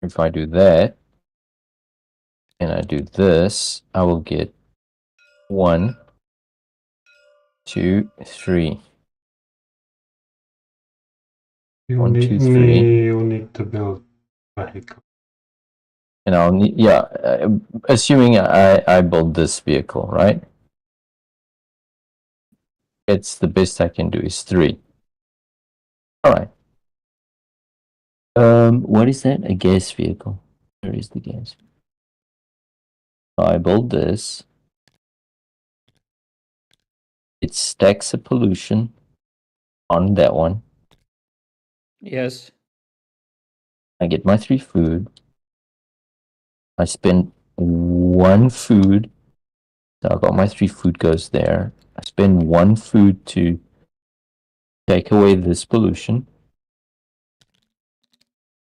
If I do that, and I do this, I will get 1, 2, 3. You 1, need, 2, 3. you need to build vehicle. And I'll need, assuming I build this vehicle, right? It's the best I can do is 3. All right. What is that? A gas vehicle. Where is the gas? I build this. It stacks a pollution on that one. Yes. I get my 3 food. I spend 1 food. So I got my 3 food goes there. I spend 1 food to take away this pollution.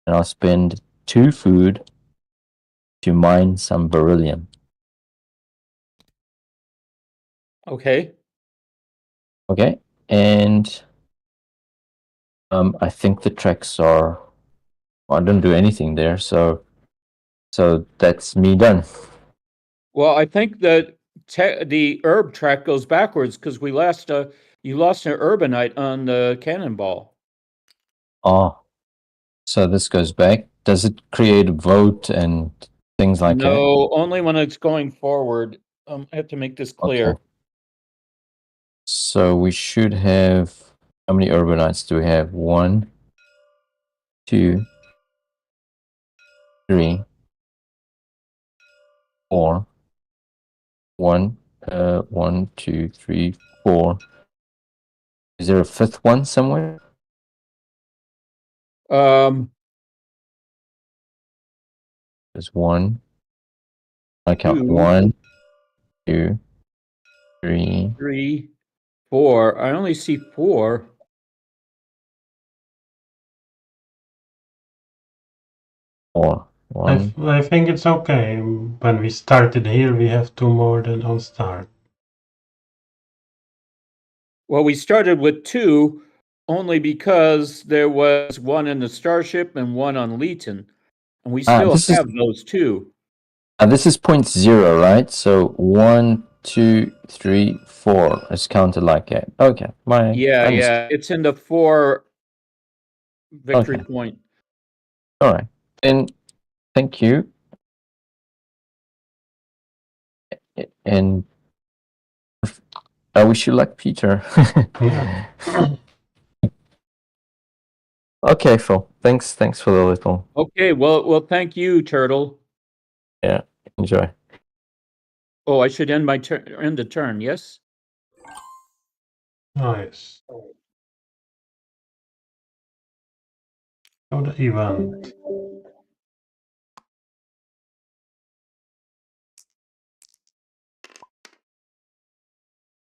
And I'll spend 2 food to mine some beryllium. Okay. Okay. And I think the tracks are. I didn't do anything there, so that's me done. Well, I think that the herb track goes backwards because you lost an urbanite on the cannonball. Oh, so this goes back. Does it create a vote and things like that? No, only when it's going forward. I have to make this clear. Okay. So we should have. How many urbanites do we have? 1, 2, 3, 4. 1, 1, 2, 3, 4. Is there a 5th one somewhere? There's 1. I count 2, 1, 2, 3. 3, 4. I only see 4. Four. 1. I think it's okay. When we started here, we have 2 more than on start. Well, we started with 2 only because there was 1 in the Starship and 1 on Leeton. And we still have those 2. This is 0.0, right? So 1, 2, 3, 4. It's counted like that. Okay. Yeah. It's in the 4 victory point. All right. Then, thank you. And I wish you luck, Peter. Yeah. Okay, Phil. Thanks for the little. Okay, well, thank you, Turtle. Yeah, enjoy. Oh, I should end the turn. Yes. Nice. Show the event.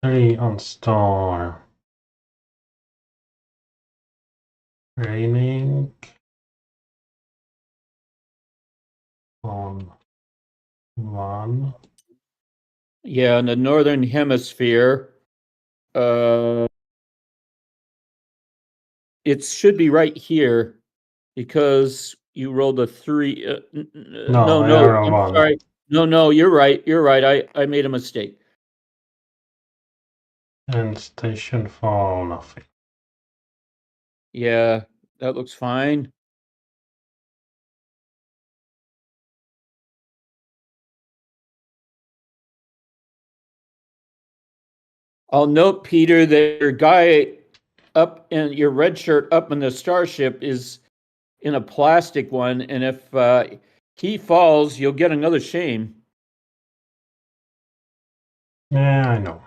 Three on star. Raining on one. Yeah, in the northern hemisphere, it should be right here because you rolled a 3. No, I No, roll I'm one. sorry. No, you're right. You're right. I made a mistake. And station for nothing. Yeah, that looks fine. I'll note, Peter, that your guy up in your red shirt up in the starship is in a plastic one, and if he falls, you'll get another shame. Yeah, I know.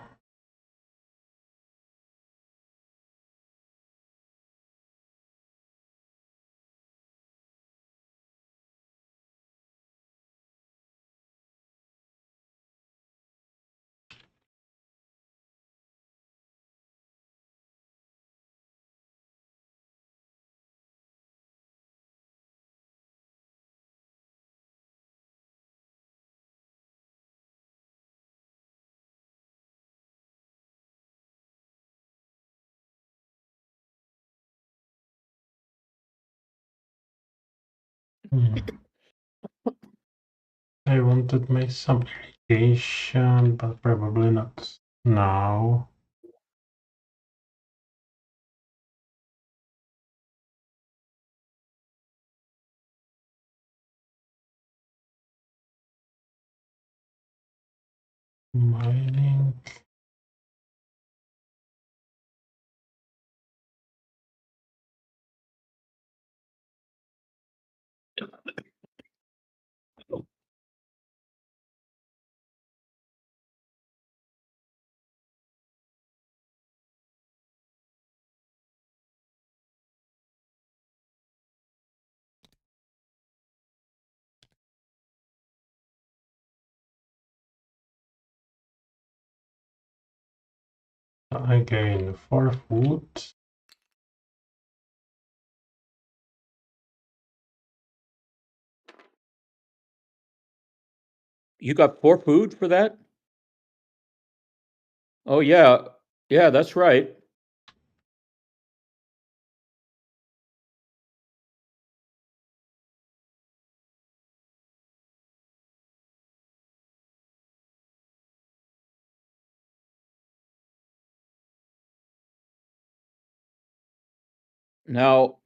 Hmm. I wanted to make some irrigation, but probably not now. Mining. I gain 4 food. You got 4 food for that? Oh yeah, that's right. Now,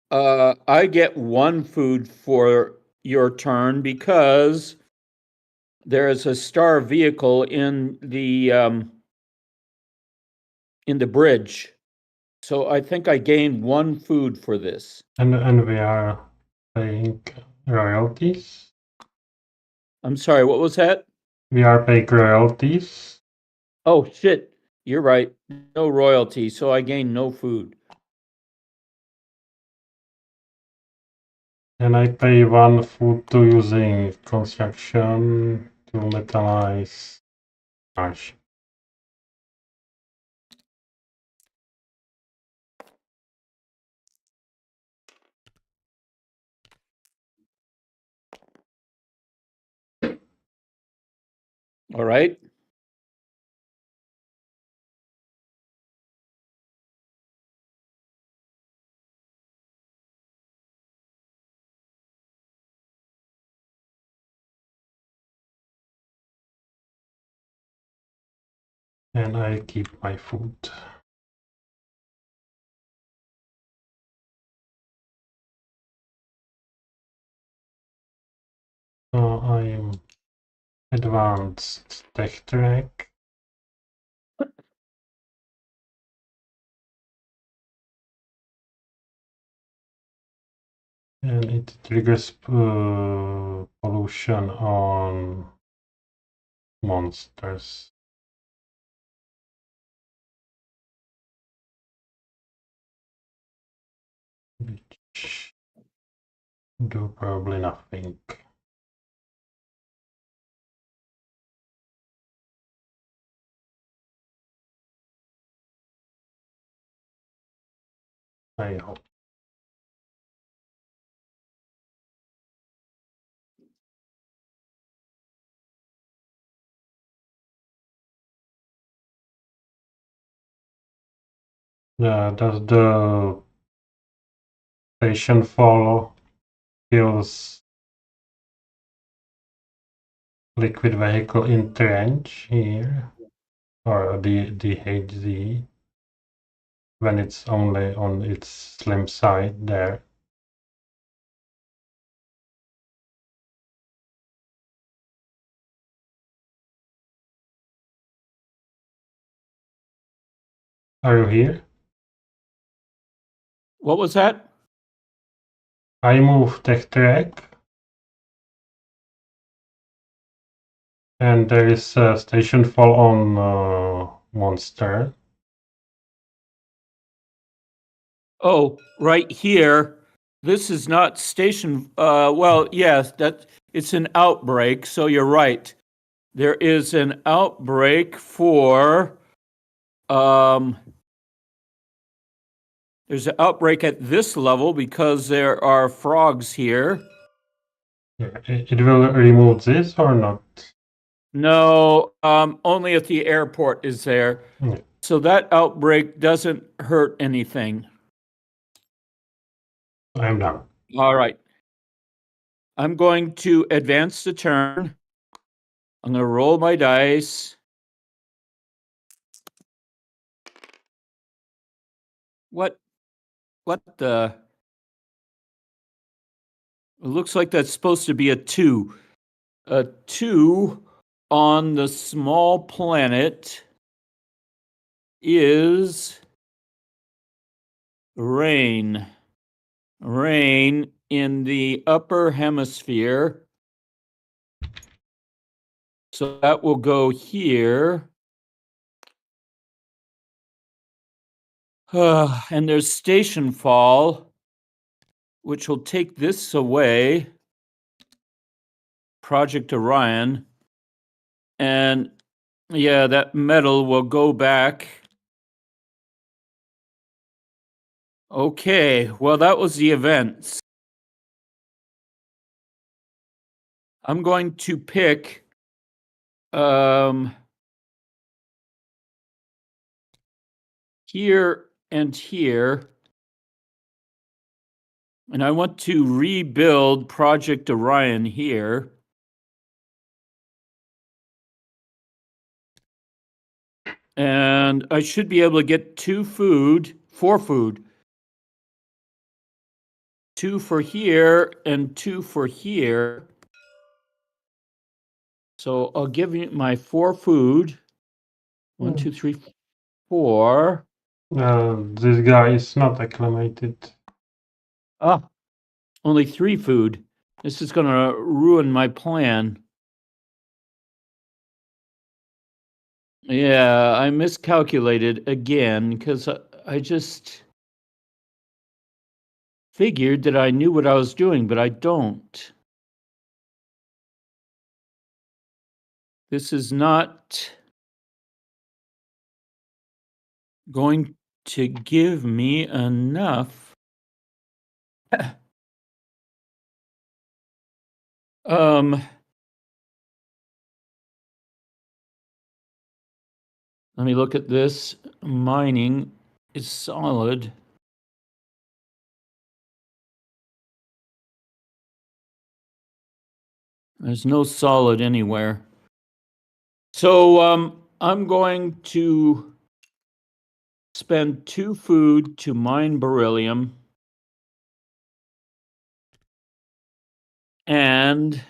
I get 1 food for your turn because there is a star vehicle in the bridge. So I think I gained 1 food for this. And we are paying royalties. I'm sorry, what was that? We are paying royalties. Oh shit, you're right. No royalty, so I gain no food. And I pay 1 food to using construction to metallize ash. All right. And I keep my food. So I'm advanced tech track. And it triggers pollution on monsters. Which do probably nothing. I hope. Does the station follow kills liquid vehicle in trench here, or the DHZ, when it's only on its slim side there? Are you here? What was that? I move tech track, and there is a station fall on monster. Oh, right here. This is not station. Well, yes, that it's an outbreak. So you're right. There is an outbreak for. There's an outbreak at this level because there are frogs here. Yeah, it will remove this or not? No, only if the airport is there. Yeah. So that outbreak doesn't hurt anything. I'm done. All right. I'm going to advance the turn. I'm going to roll my dice. What the? It looks like that's supposed to be a 2. A 2 on the small planet is rain. Rain in the upper hemisphere. So that will go here. And there's station fall, which will take this away. Project Orion. And yeah, that metal will go back. Okay, well, that was the events. I'm going to pick here and here. And I want to rebuild Project Orion here. And I should be able to get 4 food. 2 for here and 2 for here. So I'll give you my 4 food. 1, 2, 3, 4. This guy is not acclimated. Only 3 food. This is going to ruin my plan. Yeah, I miscalculated again because I just figured that I knew what I was doing, but I don't. This is not going to give me enough. Let me look at this. Mining is solid. There's no solid anywhere. So I'm going to spend 2 food to mine beryllium. And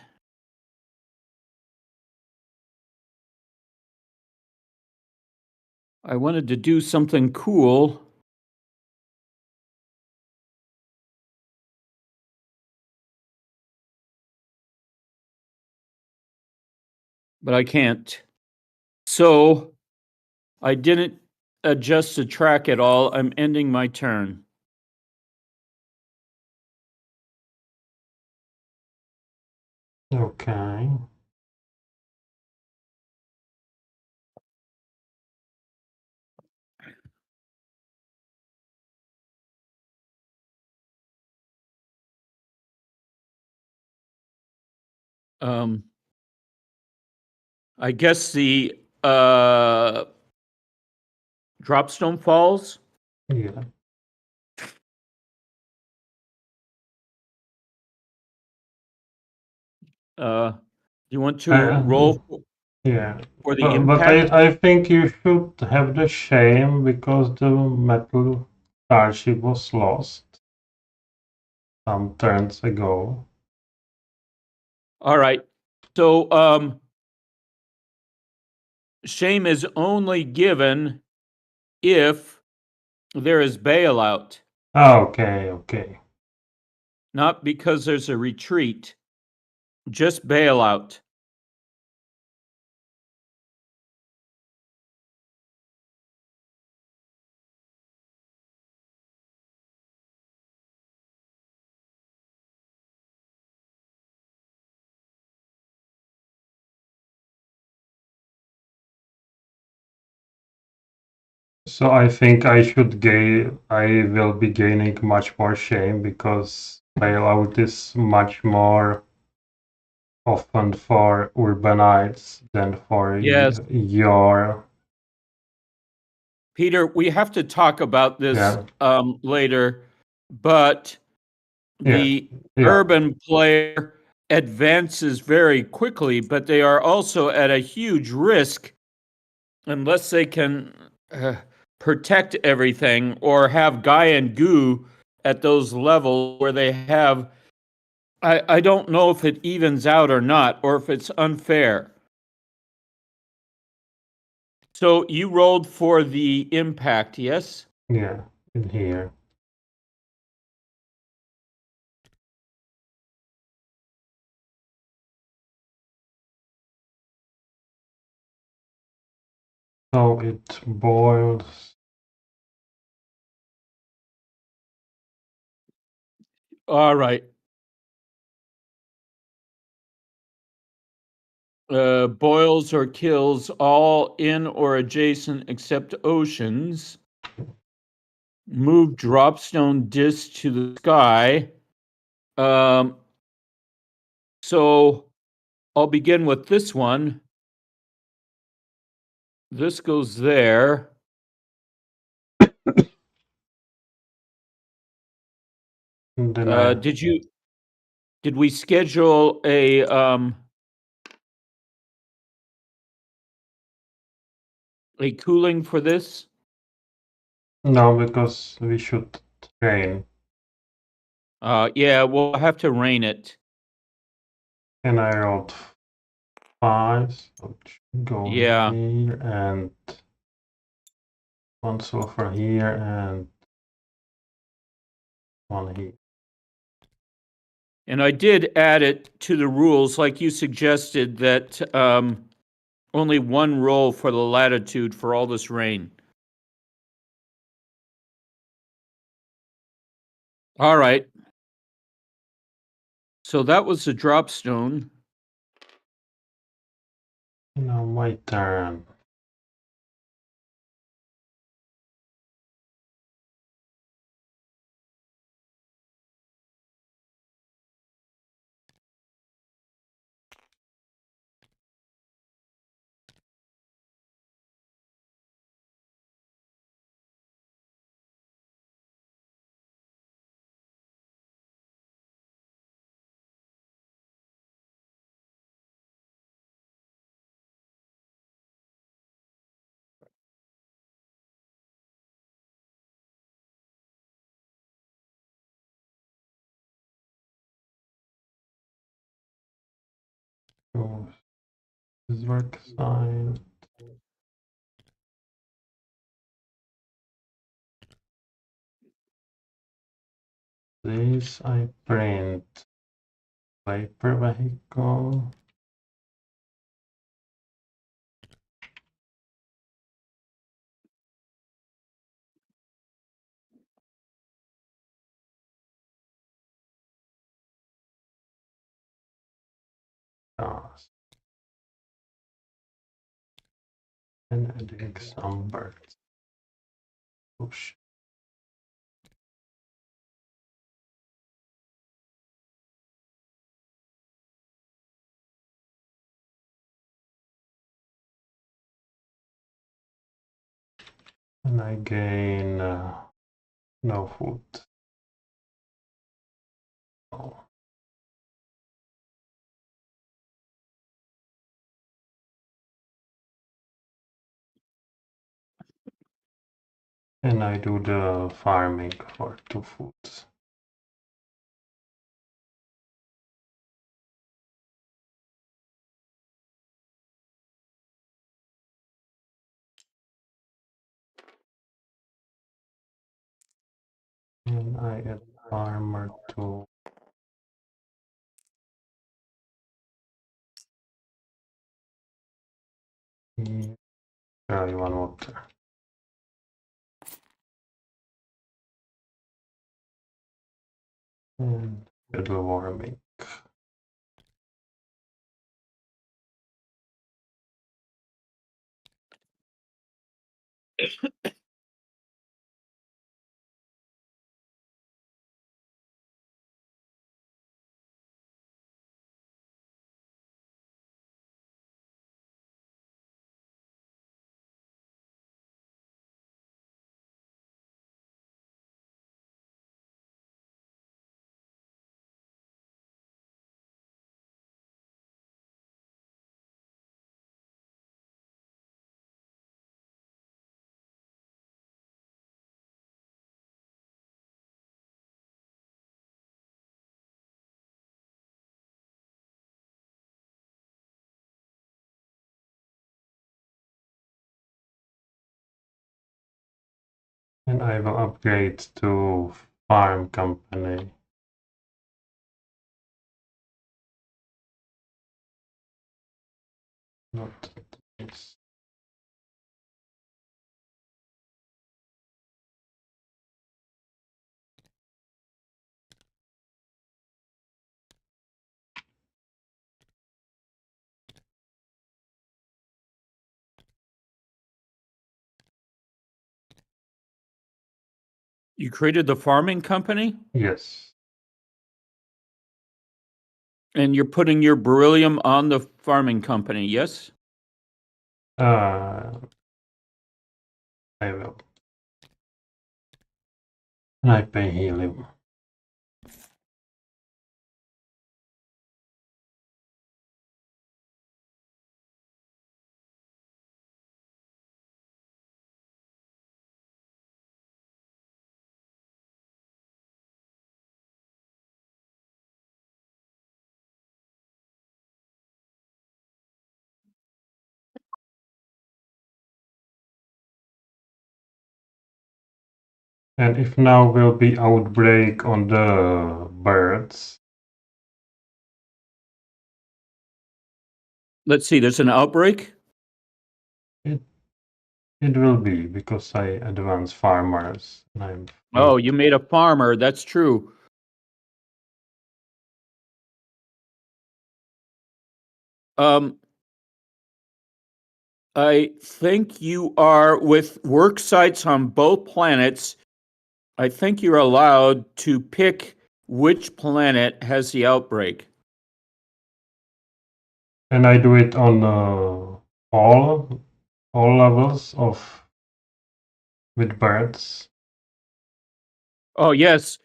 I wanted to do something cool. But I can't. So I didn't adjust the track at all. I'm ending my turn. Okay. I guess the dropstone falls. Yeah. You want to Uh, roll Yeah. for the But impact? I think you should have the shame because the metal starship was lost some turns ago. All right. So shame is only given if there is bailout, Okay, okay. not because there's a retreat, just bailout. So I think I will be gaining much more shame because bailout is much more often for urbanites than for Yes. your Peter, we have to talk about this yeah later, but yeah the yeah. urban player advances very quickly, but they are also at a huge risk unless they can protect everything or have Guy and Goo at those levels where they have. I don't know if it evens out or not, or if it's unfair. So you rolled for the impact, yes? Yeah, in here. So it boils. All right. Boils or kills all in or adjacent except oceans. Move dropstone disc to the sky. So I'll begin with this one. This goes there. And then Did we schedule a cooling for this? no, because we should train. Yeah, we'll have to rain it. And I rolled 5, so it should go Yeah. here and one sulfur here and one here. And I did add it to the rules, like you suggested, that only one roll for the latitude for all this rain. All right. So that was the dropstone. Now my turn. So this work side. This I print paper vehicle. Yes. And adding some birds. Push. And I gain no food. Oh. And I do the farming for 2 foods. And I add farmer to try one water. And schedule warming. And I will upgrade to farm company. Not this. You created the farming company, Yes. and you're putting your beryllium on the farming company, yes? I will. And I pay helium. And if now will be outbreak on the birds, Let's see, there's an outbreak. it will be because I advance farmers. And I'm Oh, you made a farmer. That's true. I think you are with work sites on both planets. I think you're allowed to pick which planet has the outbreak. and I do it on all levels of with birds. Oh, yes.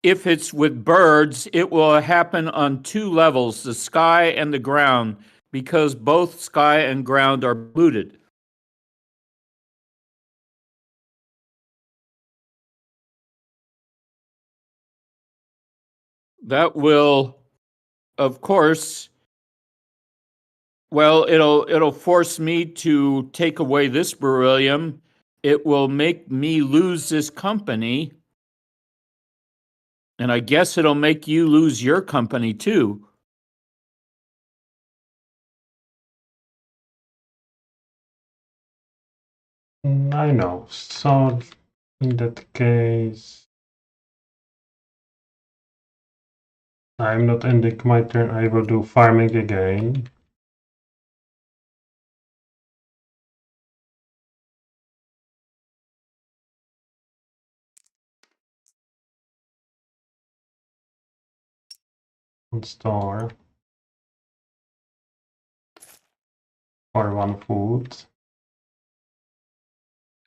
If it's with birds, it will happen on 2 levels, the sky and the ground, because both sky and ground are polluted. That will, of course, well, it'll force me to take away this beryllium. It will make me lose this company. And I guess it'll make you lose your company too. I know. So in that case, I'm not ending my turn. I will do farming again. And store for 1 food.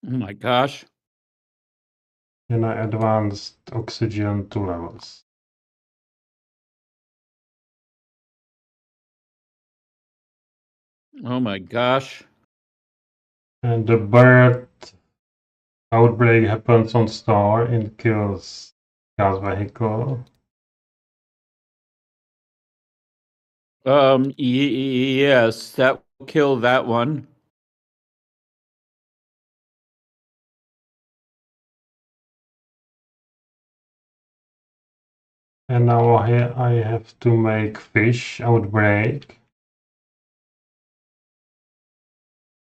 Oh my gosh. And I advanced oxygen 2 levels. Oh my gosh. And the bird outbreak happens on star and kills gas vehicle. Yes, that will kill that one. And now I have to make fish outbreak.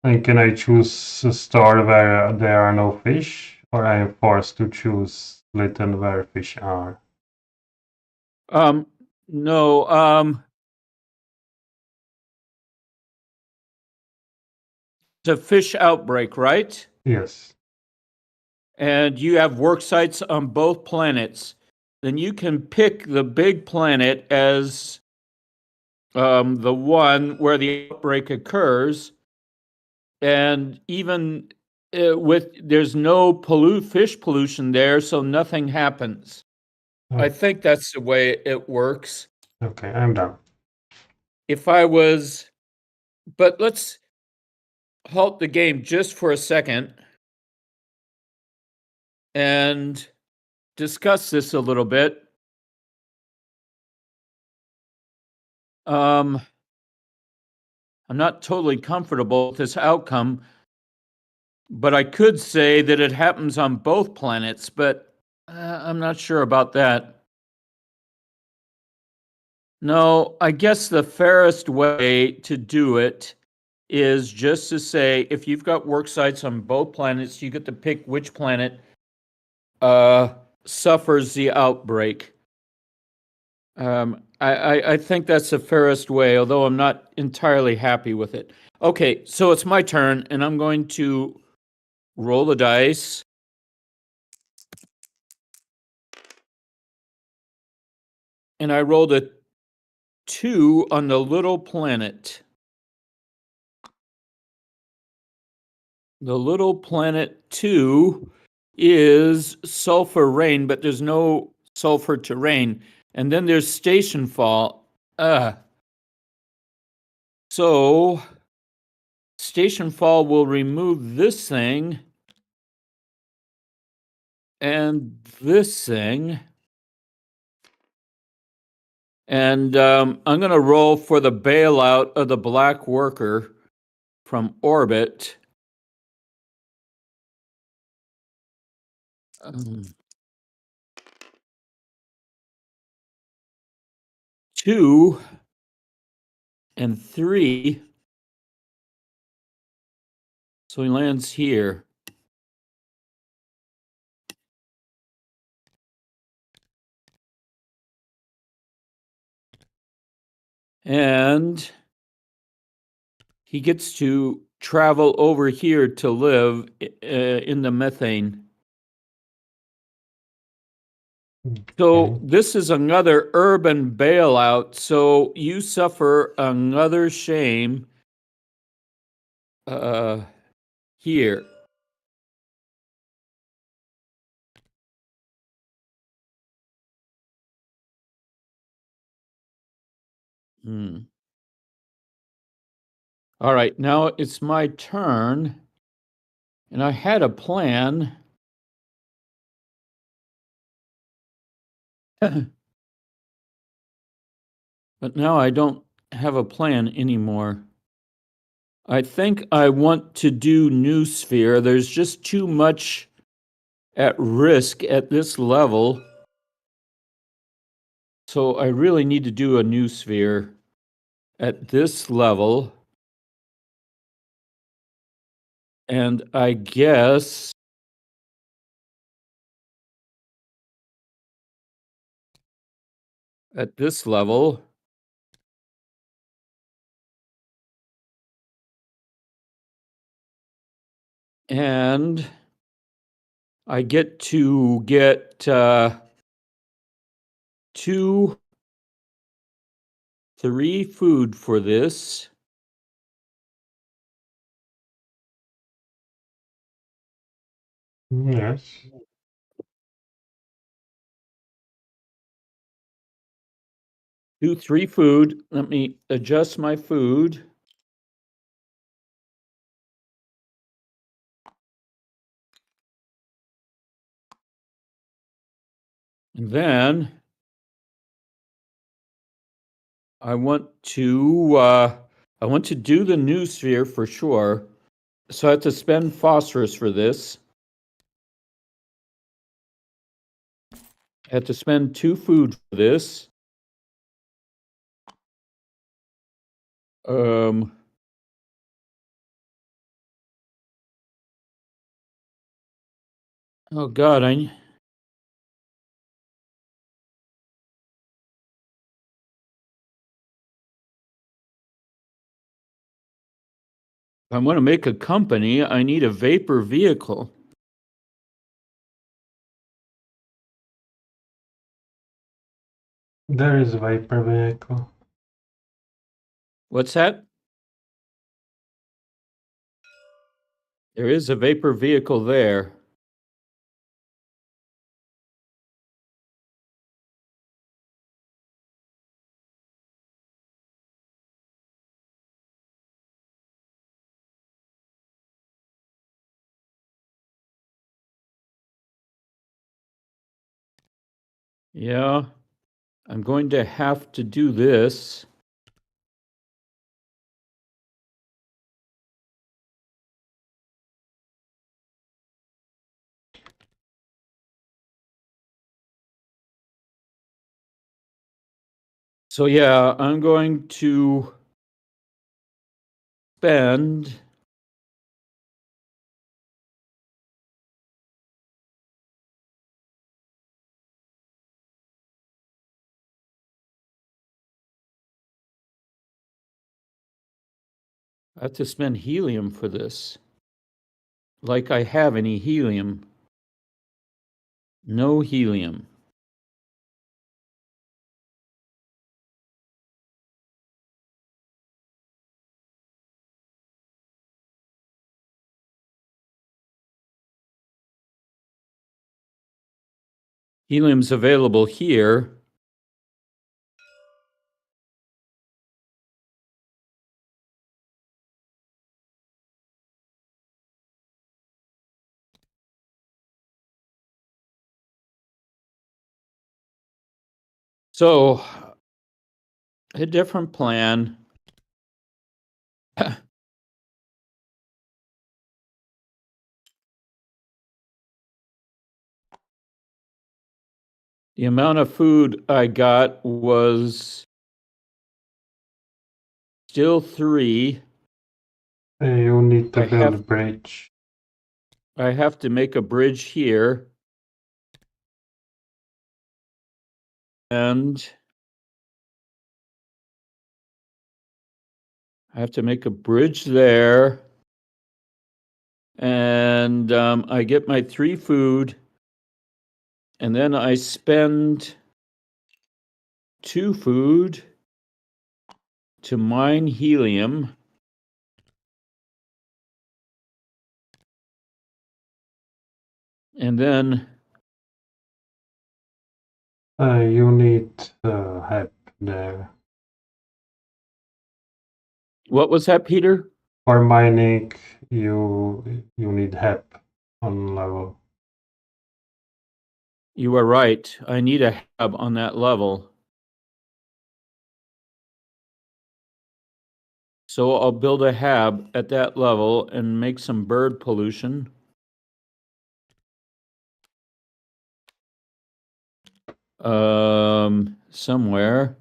And can I choose a star where there are no fish, or I am forced to choose Lytton where fish are? No, it's a fish outbreak, right? Yes. And you have work sites on both planets. Then you can pick the big planet as the one where the outbreak occurs. And even there's no fish pollution there, so nothing happens. I think that's the way it works. Okay, I'm done. But let's halt the game just for a second and discuss this a little bit. I'm not totally comfortable with this outcome, but I could say that it happens on both planets, but I'm not sure about that. No, I guess the fairest way to do it is just to say if you've got work sites on both planets, you get to pick which planet suffers the outbreak. I think that's the fairest way, although I'm not entirely happy with it. Okay, so it's my turn, and I'm going to roll the dice. And I rolled a 2 on the little planet. The little planet 2 is sulfur rain, but there's no sulfur terrain. And then there's station fall. So station fall will remove this thing and this thing. And I'm going to roll for the bailout of the black worker from orbit. 2 and 3. So he lands here. And he gets to travel over here to live in the methane. So this is another urban bailout. So you suffer another shame here. All right, now it's my turn. And I had a plan. But now I don't have a plan anymore. I think I want to do New Sphere. There's just too much at risk at this level. So I really need to do a new sphere at this level. And I guess at this level, and I get to get 2, 3 food for this. Yes. 2, 3 food. Let me adjust my food. And then I want to do the new sphere for sure. So I have to spend phosphorus for this. I have to spend 2 food for this. Oh God, I want to make a company. I need a vapor vehicle. There is a vapor vehicle. What's that? There is a vapor vehicle there. Yeah, I'm going to have to do this. So yeah, I'm going to spend I have to spend helium for this. Like I have any helium. No helium. Helium's available here. So, a different plan. The amount of food I got was still 3. You need to I build a have- bridge. I have to make a bridge here. And I have to make a bridge there. And I get my 3 food. And then I spend 2 food to mine helium. And then You need help there. what was that, Peter? For mining, you need help on level. You are right. I need a hab on that level. So I'll build a hab at that level and make some bird pollution. somewhere.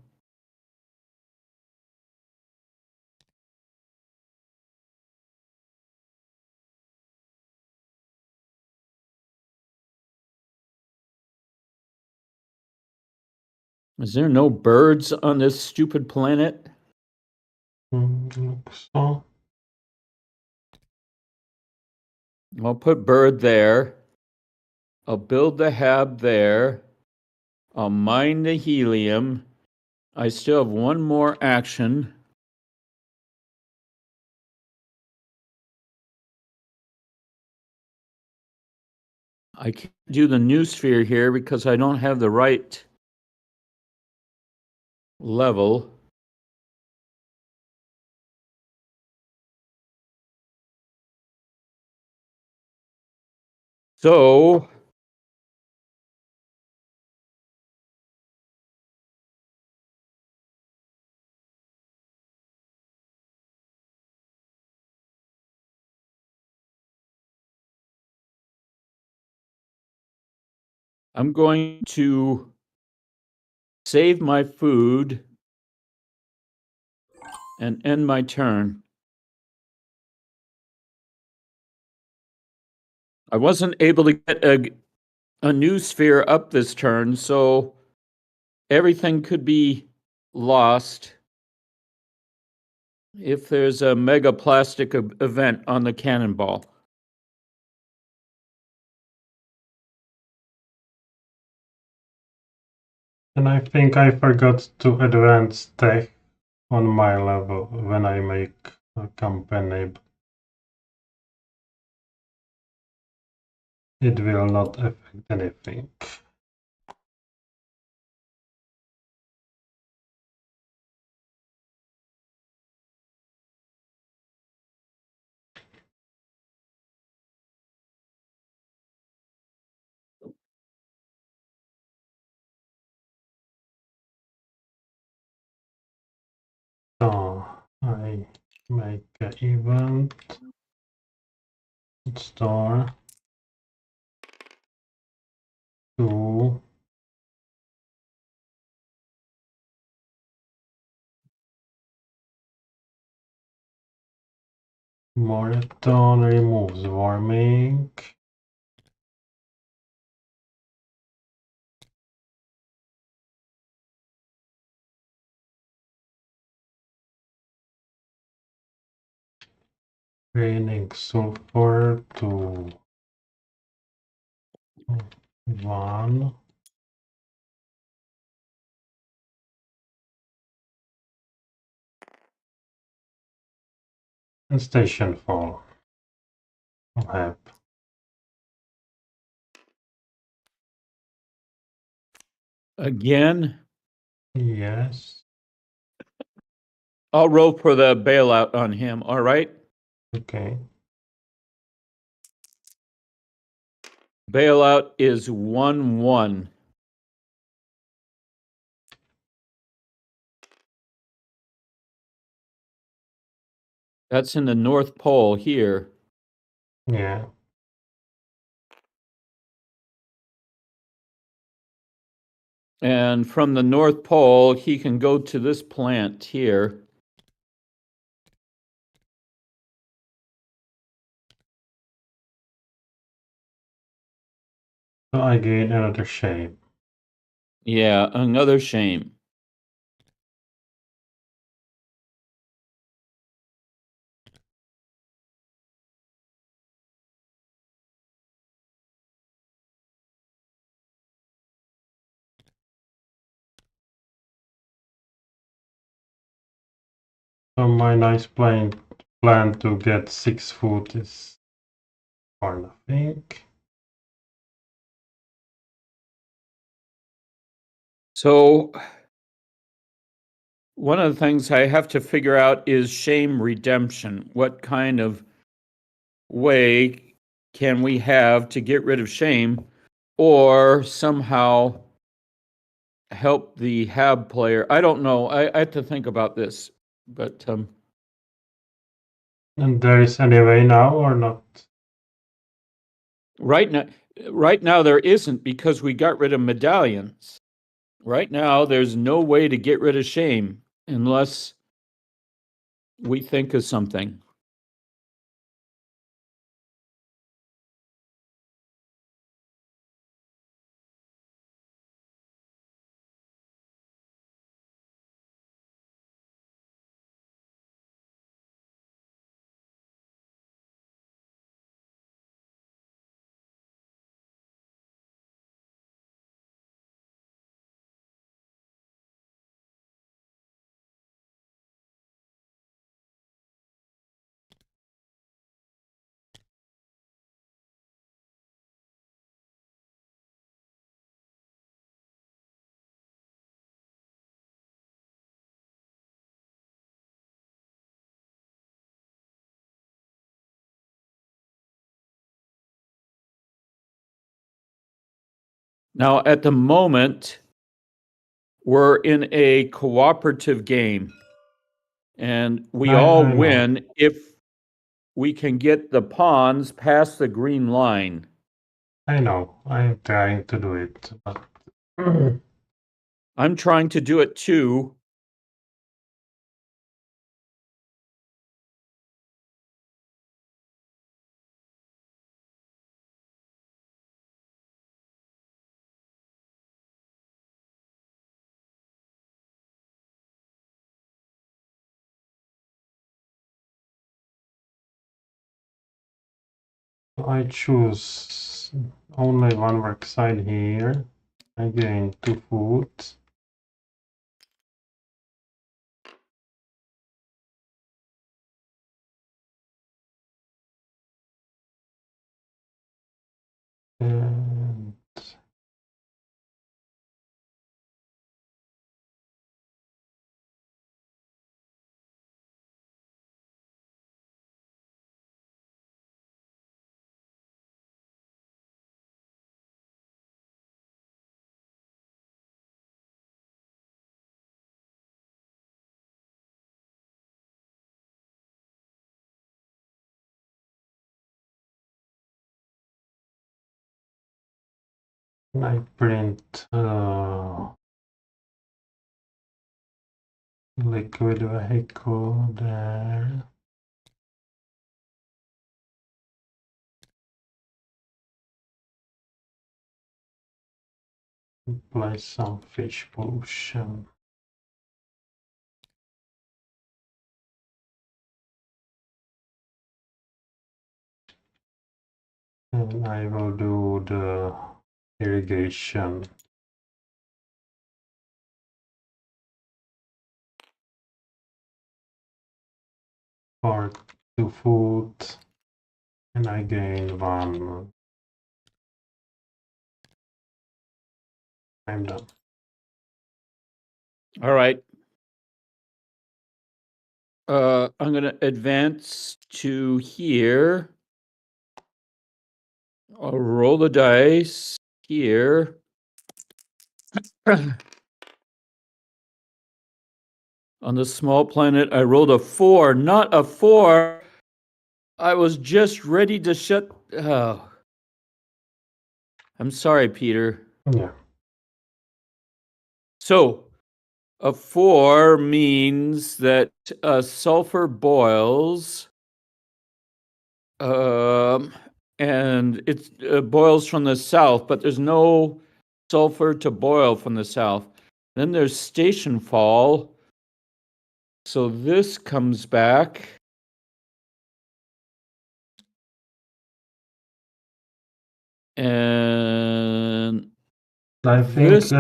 Is there no birds on this stupid planet? Looks so. I'll put bird there. I'll build the hab there. I'll mine the helium. I still have one more action. I can't do the new sphere here because I don't have the right level. So I'm going to save my food and end my turn. I wasn't able to get a new sphere up this turn, so everything could be lost if there's a mega plastic event on the cannonball. And I think I forgot to advance tech on my level when I make a company. It will not affect anything. So I make an event, store, 2, Moreton removes warming. Raining sulfur to 1. And station fall. Have. Again, Yes. I'll roll for the bailout on him, all right? Okay. Bailout is 1-1. That's in the North Pole here. Yeah. And from the North Pole, he can go to this plant here. So I gain another shape. Yeah, another shame. So my nice plan to get 6 food is for nothing. So one of the things I have to figure out is shame redemption. What kind of way can we have to get rid of shame or somehow help the hab player? I don't know. I have to think about this, but And there is any way now or not? right now there isn't because we got rid of medallions. Right now, there's no way to get rid of shame unless we think of something. Now, at the moment, we're in a cooperative game, and we all I know. win if we can get the pawns past the green line. I know. I'm trying to do it, but I'm trying to do it too. I choose only one work side here. I gain 2 food. And I print liquid vehicle there. Apply some fish pollution. And I will do the irrigation. For 2 food. And I gain 1. I'm done. All right. I'm going to advance to here. I'll roll the dice here. On the small planet, I rolled a 4, not a 4. I was just ready to shut. Oh. I'm sorry, Peter. Yeah. So, a 4 means that sulfur boils, and it boils from the south, but there's no sulfur to boil from the south. Then there's station fall. So this comes back. And I think this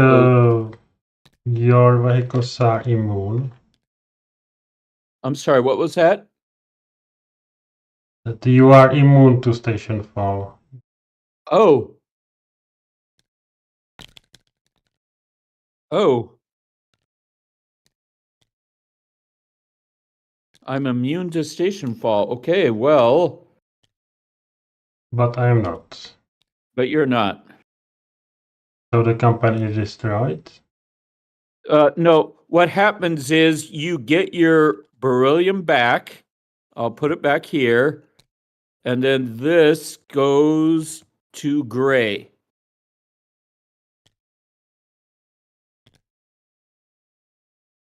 your vehicles are immune. I'm sorry, what was that? That you are immune to station fall. Oh. Oh. I'm immune to station fall. Okay, well. But I am not. But you're not. So the company is destroyed? No, what happens is you get your beryllium back. I'll put it back here. And then this goes to gray.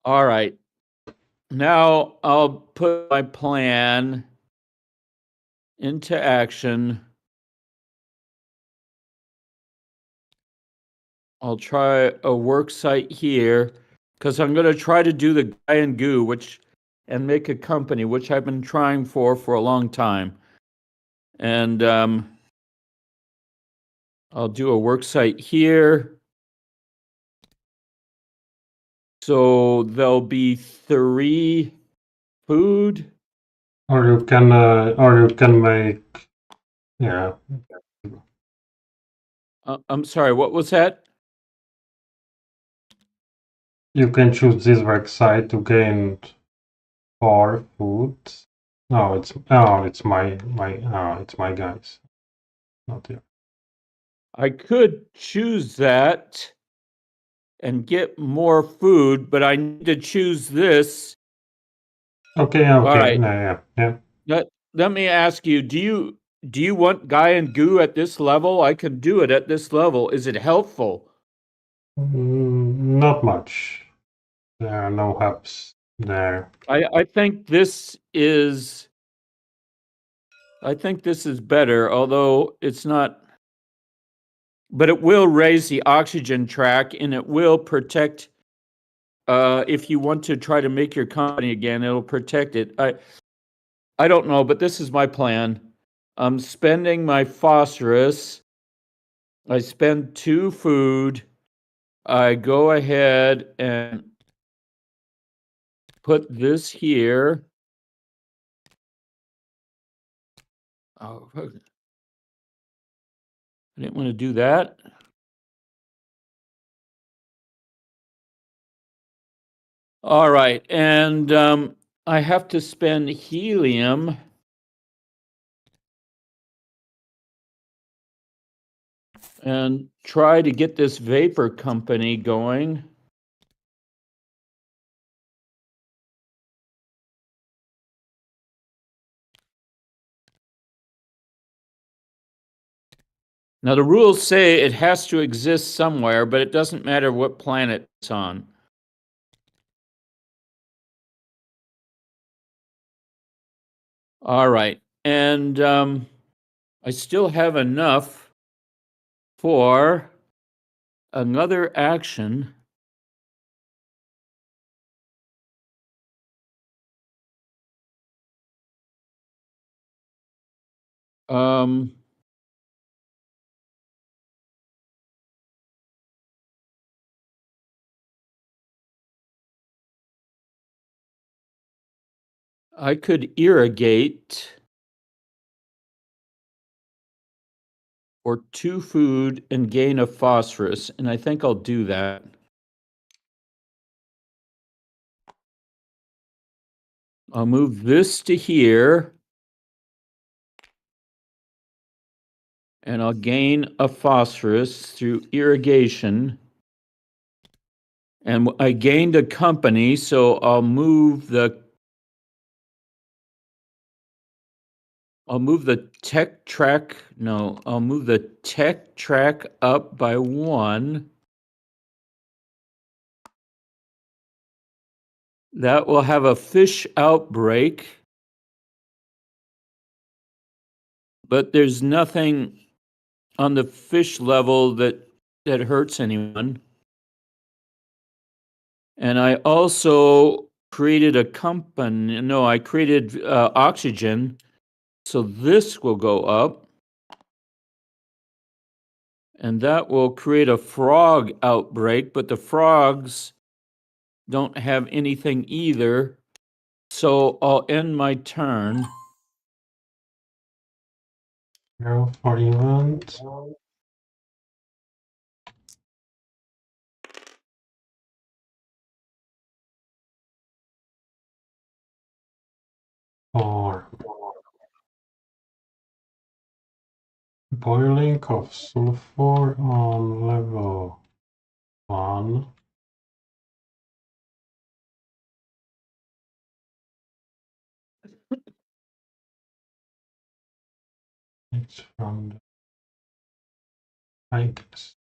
All right. Now I'll put my plan into action. I'll try a work site here because I'm going to try to do the guy and goo, and make a company, which I've been trying for a long time. And I'll do a work site here. So there'll be 3 food. Or you can make, yeah. I'm sorry, what was that? You can choose this website to gain 4 food. No, it's my guys, not you. I could choose that and get more food, but I need to choose this. Okay, All right. yeah. Let me ask you, do you want guy and goo at this level? I can do it at this level. Is it helpful? Not much. There are no hubs there. I think this is better, although it's not, but it will raise the oxygen track and it will protect if you want to try to make your company again, it'll protect it. I don't know, but this is my plan. I'm spending my phosphorus. I spend 2 food. I go ahead and put this here. Oh, I didn't want to do that. All right, and I have to spend helium. And try to get this vapor company going. Now, the rules say it has to exist somewhere, but it doesn't matter what planet it's on. All right, and I still have enough for another action. I could irrigate for 2 food and gain a phosphorus, and I think I'll do that. I'll move this to here. And I'll gain a phosphorus through irrigation. And I gained a company, so I'll move the tech track. No, I'll move the tech track up by 1. That will have a fish outbreak. But there's nothing on the fish level that hurts anyone. And I also created a company. No, I created oxygen. So this will go up. And that will create a frog outbreak, but the frogs don't have anything either. So I'll end my turn. Go for event. Or boiling of sulfur on level 1. It's from the highest.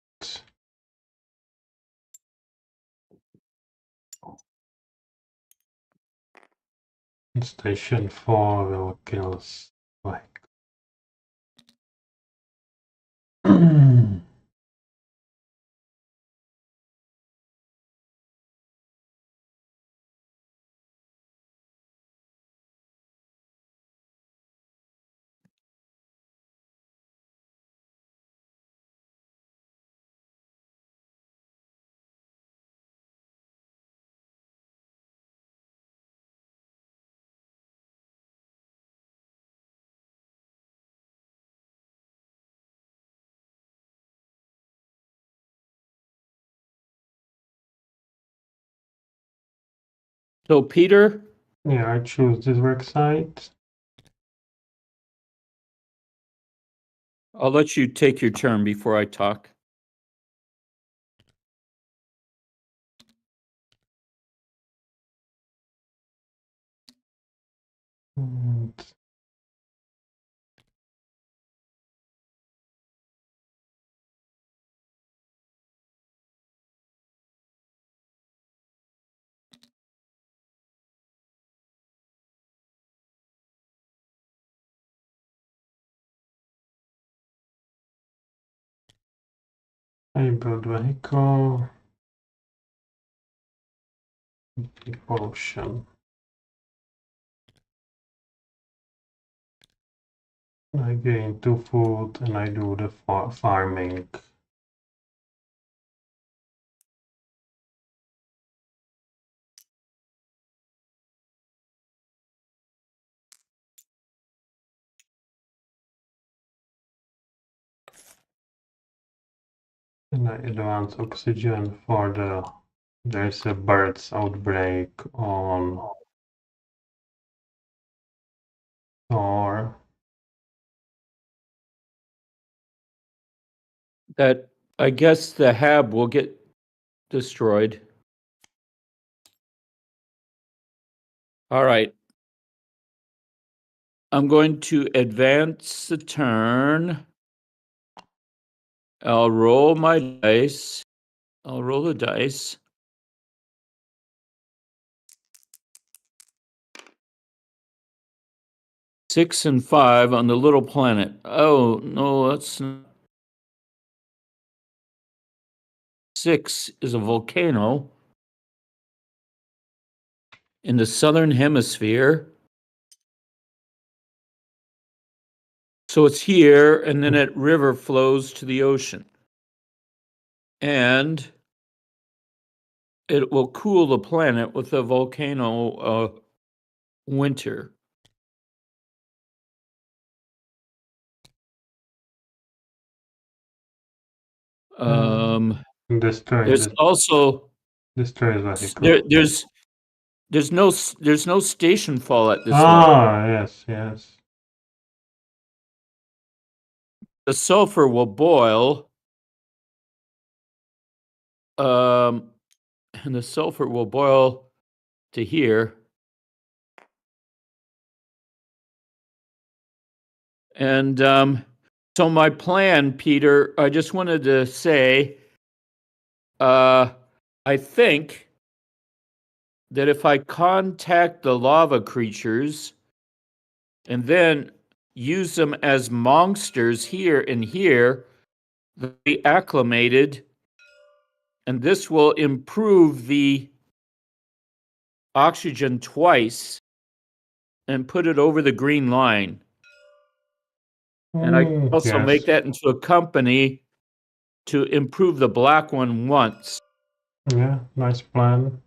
Station 4 will kill Spike. So, Peter, Yeah, I choose this work site. I'll let you take your turn before I talk. And I build vehicle. Devotion. I gain 2 food and I do the farming. And I advance oxygen for there's a birds outbreak on Thor. That I guess the hab will get destroyed. All right. I'm going to advance the turn. I'll roll my dice. I'll roll the dice. Six and 5 on the little planet. Oh, no, that's not. 6 is a volcano in the southern hemisphere. So it's here, and then that river flows to the ocean. And it will cool the planet with a volcano winter. Destroy There's this. also Destroy vehicle. there's no station fall at this level. Ah, yes, yes. The sulfur will boil. And the sulfur will boil to here. And so my plan, Peter, I just wanted to say, I think that if I contact the lava creatures and then use them as monsters here and here, they'll be acclimated, and this will improve the oxygen twice and put it over the green line. And I can also Yes. make that into a company to improve the black one once. Yeah, nice plan.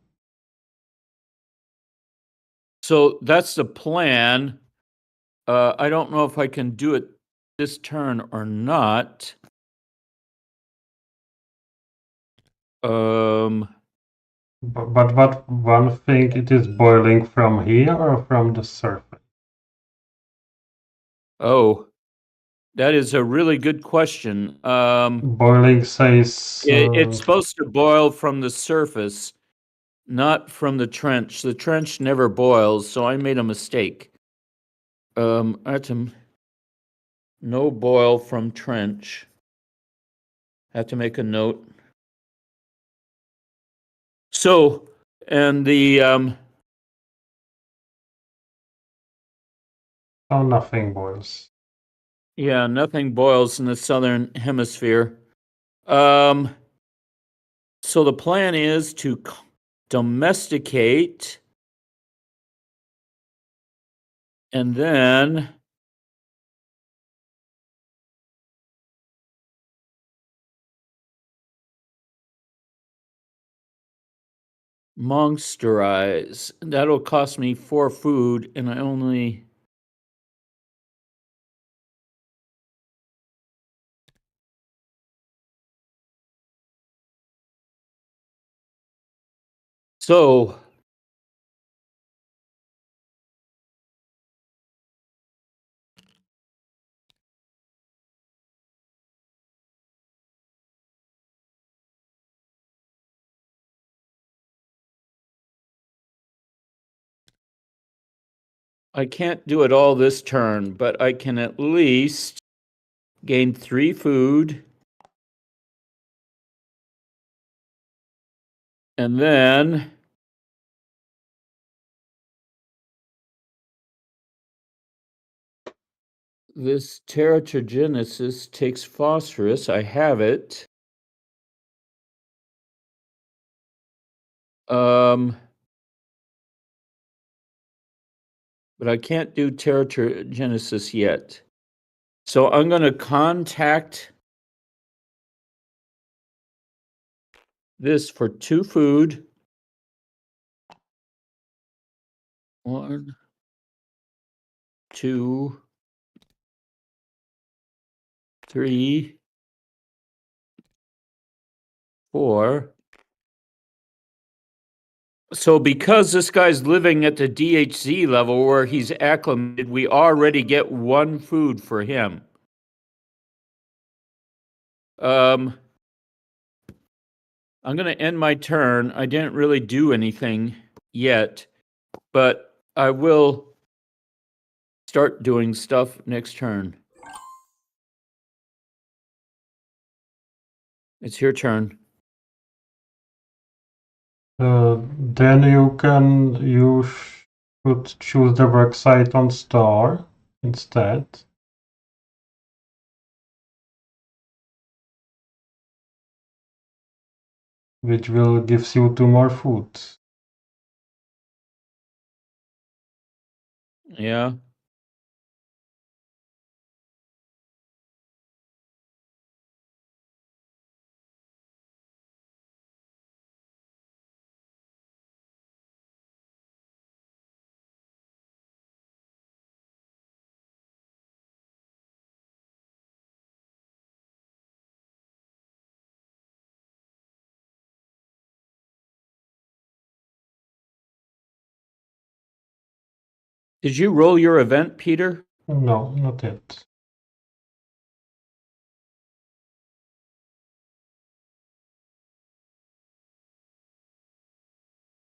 So that's the plan. I don't know if I can do it this turn or not. But what one thing, it is boiling from here or from the surface? Oh, that is a really good question. Boiling says It's supposed to boil from the surface, not from the trench. The trench never boils, so I made a mistake. I had to no boil from trench. I have to make a note. So, and the So nothing boils. Yeah, nothing boils in the southern hemisphere. So the plan is to domesticate and then monsterize. That'll cost me 4 food, and I only. So I can't do it all this turn, but I can at least gain 3 food. And then this teratogenesis takes phosphorus. I have it. But I can't do teratogenesis yet. So I'm going to contact this for 2 food. 1, 2, 3, 4. So because this guy's living at the DHZ level where he's acclimated, we already get 1 food for him. I'm going to end my turn. I didn't really do anything yet, but I will start doing stuff next turn. It's your turn. Then you should choose the worksite on star instead. Which will gives you 2 more food. Yeah. Did you roll your event, Peter? No, not yet.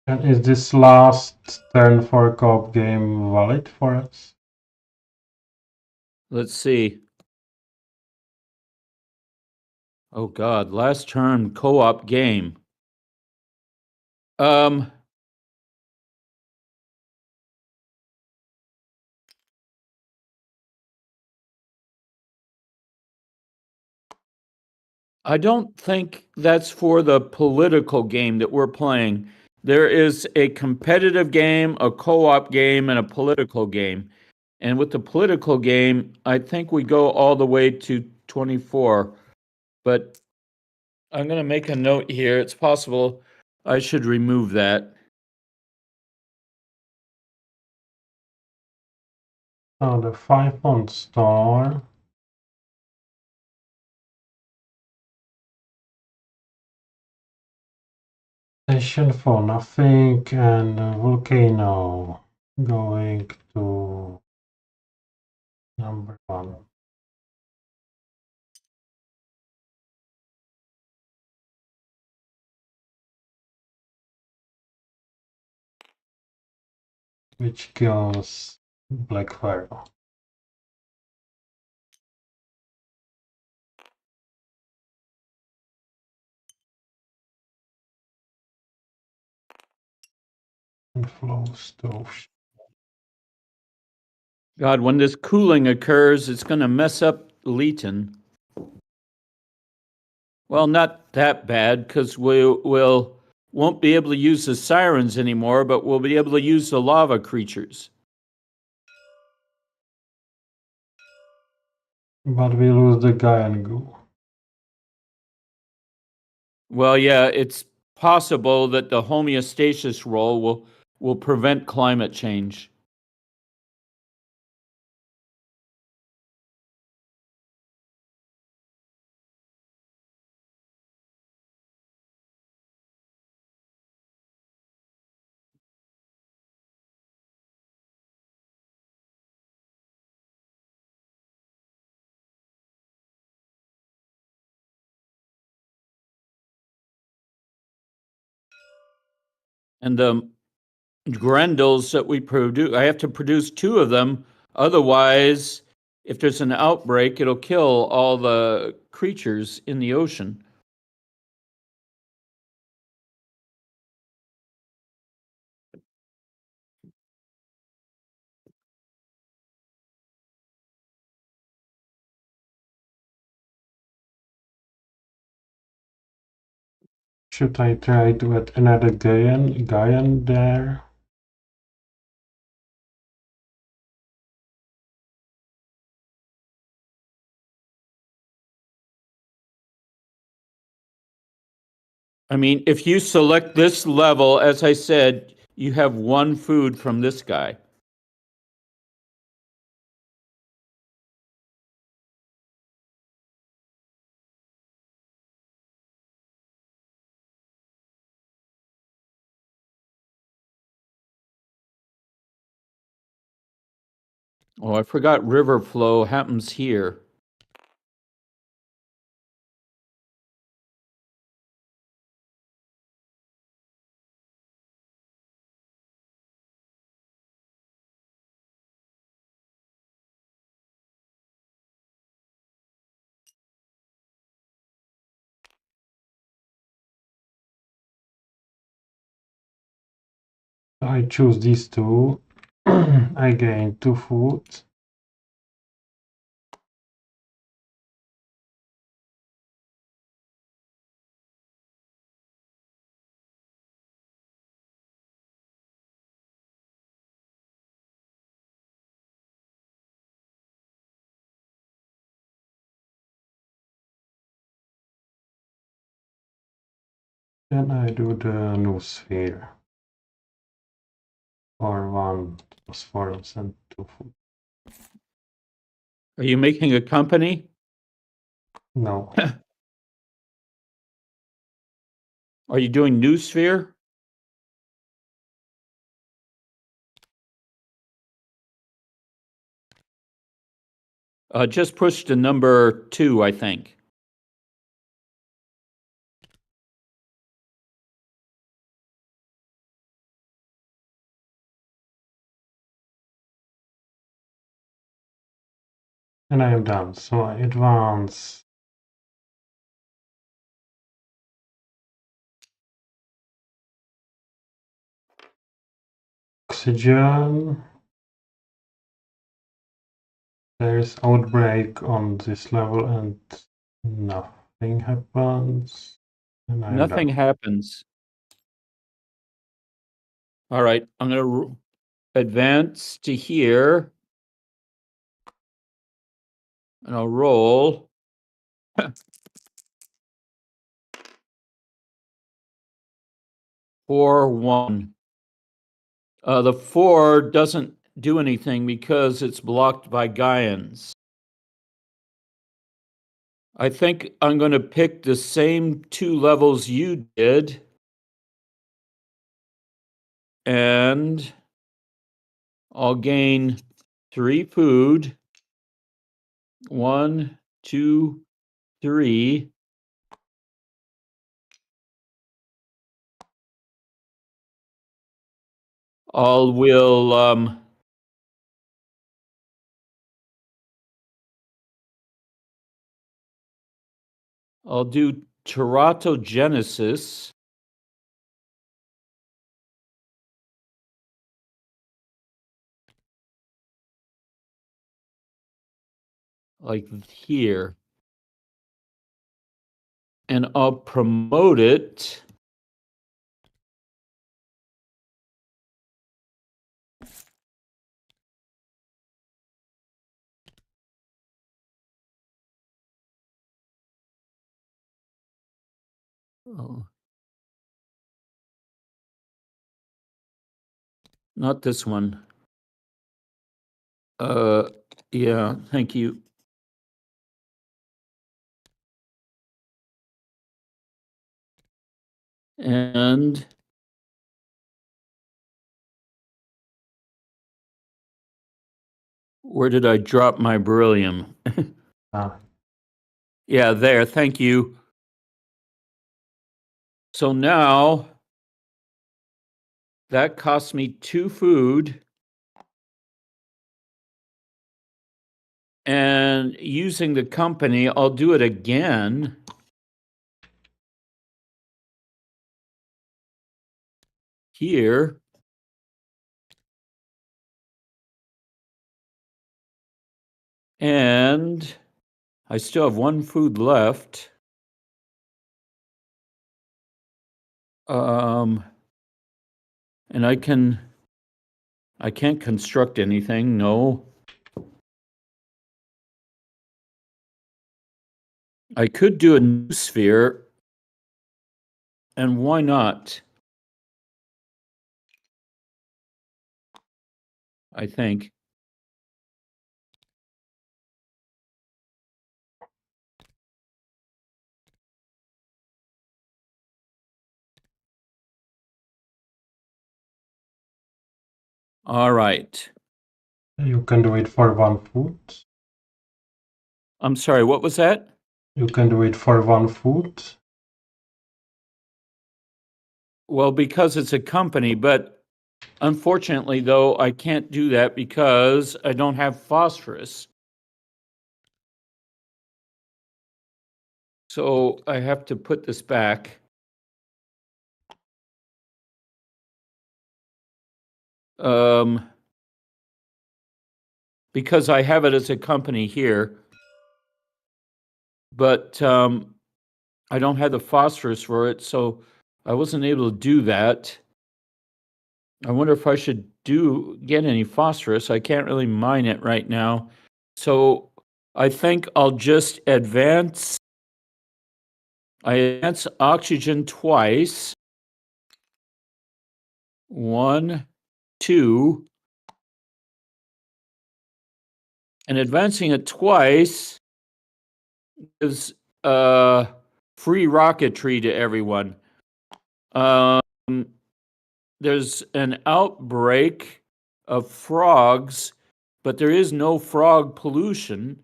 And is this last turn for a co-op game valid for us? Let's see. Oh God, last turn co-op game. I don't think that's for the political game that we're playing. There is a competitive game, a co-op game, and a political game. And with the political game, I think we go all the way to 24. But I'm going to make a note here. It's possible I should remove that. Oh, the 5 on star. Station for nothing and volcano going to number 1. Which kills Black Pharaoh. And flows to ocean. God, when this cooling occurs, it's going to mess up Leeton. Well, not that bad, because won't be able to use the sirens anymore, but we'll be able to use the lava creatures. But we lose the guy and go. Well, yeah, it's possible that the homeostasis roll will prevent climate change. And the Grendels that we produce, I have to produce 2 of them. Otherwise, if there's an outbreak, it'll kill all the creatures in the ocean. Should I try to add another Gaian there? I mean, if you select this level, as I said, you have 1 food from this guy. Oh, I forgot river flow happens here. I choose these 2. I gain 2 food. Then I do the new sphere. For 1 phosphorus and 2 food. Are you making a company? No. Are you doing new sphere? Just push to number 2, I think. And I am done. So I advance. Oxygen. There's outbreak on this level and nothing happens. And I'm Nothing done. happens. All right, I'm going to advance to here. And I'll roll. 4, 1. The 4 doesn't do anything because it's blocked by Gaians. I think I'm going to pick the same 2 levels you did. And I'll gain 3 food. 1, 2, 3. I'll do teratogenesis. like here. And I'll promote it. Oh. Not this one. Yeah, thank you. And where did I drop my beryllium? Yeah, there, thank you. So now that costs me 2 food. And using the company, I'll do it again. Here. And I still have 1 food left. And I can't construct anything, no. I could do a new sphere, and why not? I think. All right. You can do it for 1 food. I'm sorry, what was that? You can do it for 1 food. Well, because it's a company, but unfortunately, though, I can't do that because I don't have phosphorus. So I have to put this back. Because I have it as a company here, but I don't have the phosphorus for it, so I wasn't able to do that. I wonder if I should get any phosphorus. I can't really mine it right now. So I think I'll just advance. I advance oxygen twice. 1, 2. And advancing it twice is free rocketry to everyone. There's an outbreak of frogs, but there is no frog pollution.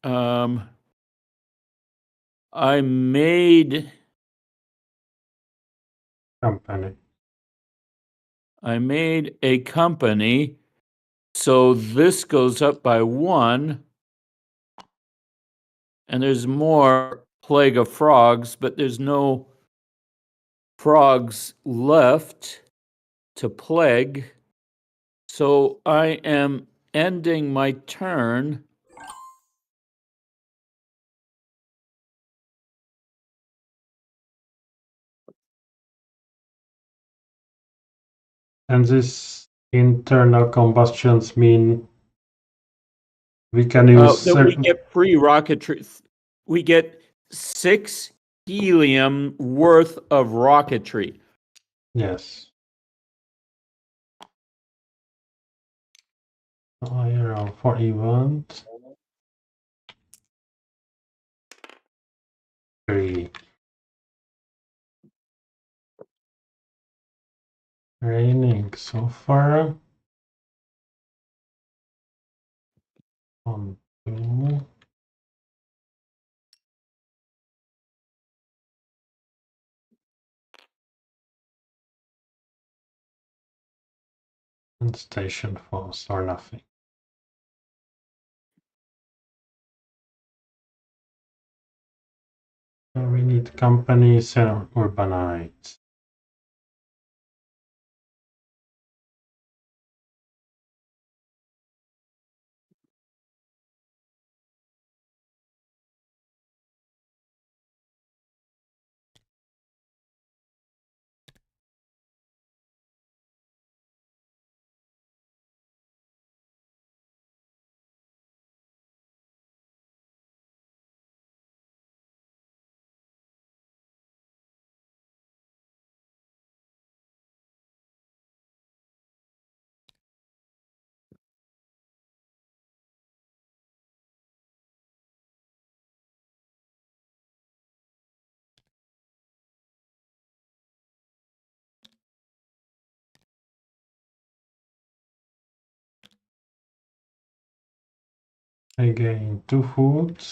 I made Company. a company, so this goes up by 1, and there's more plague of frogs, but there's no frogs left to plague. So I am ending my turn. And this internal combustions mean we can use That we certain... get free rocketry. We get 6 helium worth of rocketry. Yes. Around for event. 3. Raining so far. 1, 2. And station falls or nothing. So we need companies and urbanites. I gain 2 food.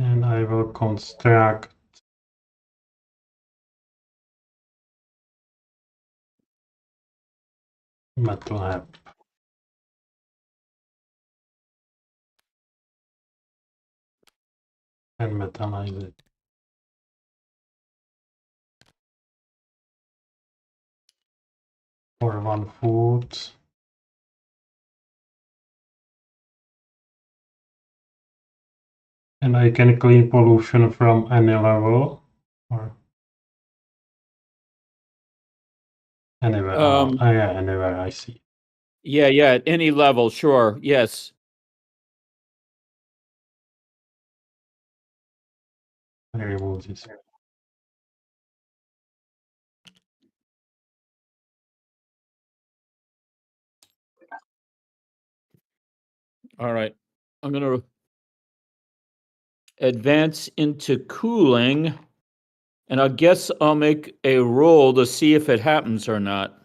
And I will construct metal hab and metallize it. For 1 food. And I can clean pollution from any level or anywhere. Yeah, anywhere I see. Yeah, at any level, sure, yes. I remove this. All right. I'm going to advance into cooling, and I guess I'll make a roll to see if it happens or not.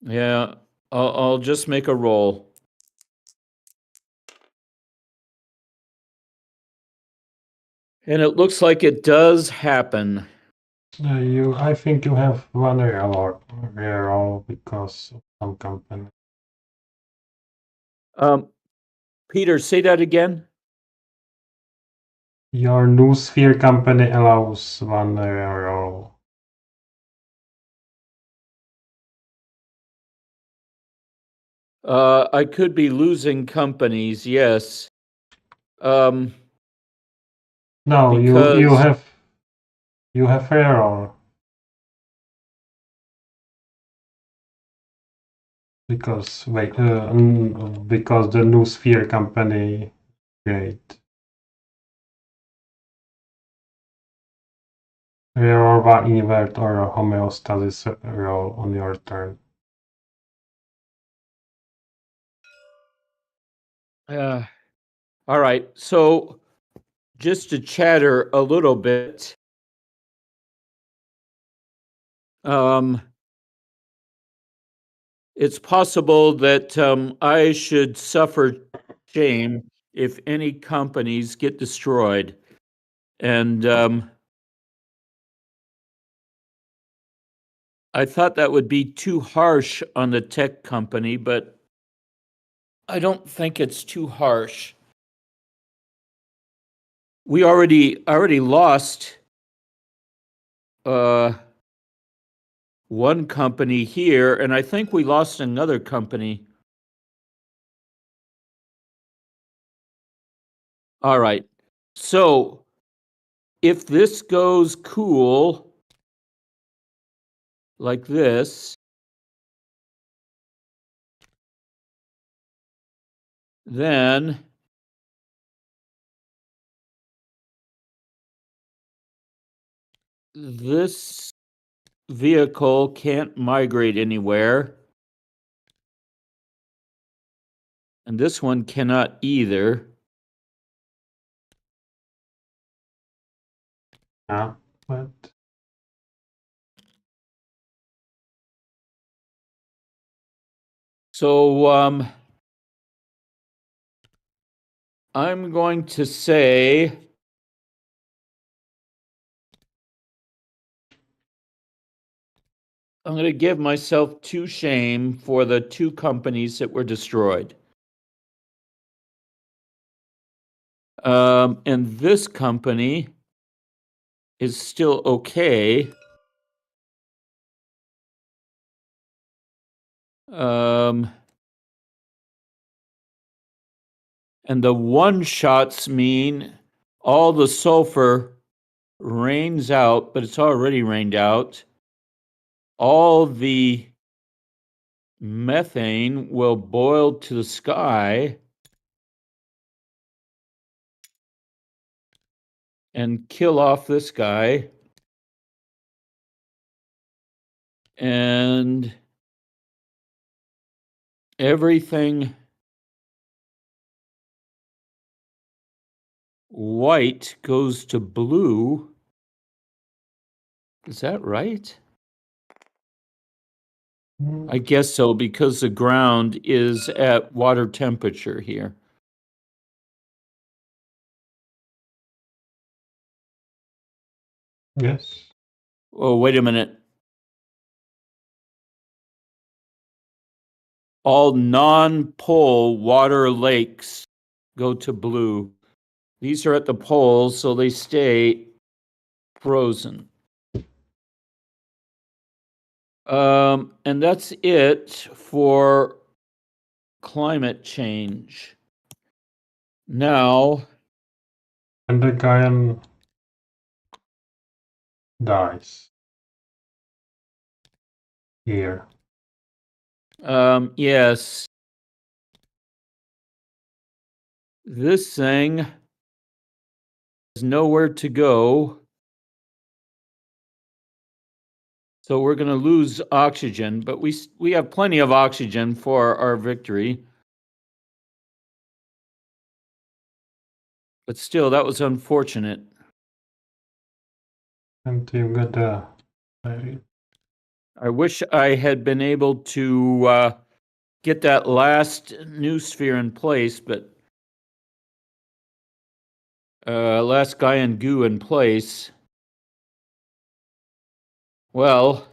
Yeah, I'll just make a roll. And it looks like it does happen. I think you have 1 reroll because of some company. Peter, say that again. Your new sphere company allows 1 reroll. I could be losing companies, yes. No, Because- you have reroll. Because because the new sphere company, great. Reroll 1 invert or a homeostasis roll on your turn. All right, so just to chatter a little bit, it's possible that I should suffer shame if any companies get destroyed. And I thought that would be too harsh on the tech company, but I don't think it's too harsh. We already lost one company here, and I think we lost another company. All right. So if this goes cool like this, then this vehicle can't migrate anywhere. And this one cannot either. Yeah, but So I'm going to say I'm going to give myself 2 shame for the 2 companies that were destroyed. And this company is still okay. And the one-shots mean all the sulfur rains out, but it's already rained out. All the methane will boil to the sky and kill off this guy. And everything white goes to blue. Is that right? I guess so, because the ground is at water temperature here. Yes. Oh, wait a minute. All non-pole water lakes go to blue. These are at the poles, so they stay frozen. And that's it for climate change. Now, And the Gaian dies. Here. yes. This thing has nowhere to go. So we're going to lose oxygen, but we have plenty of oxygen for our victory. But still, that was unfortunate. And you got the... I wish I had been able to get that last new sphere in place, but last guy in goo in place. Well,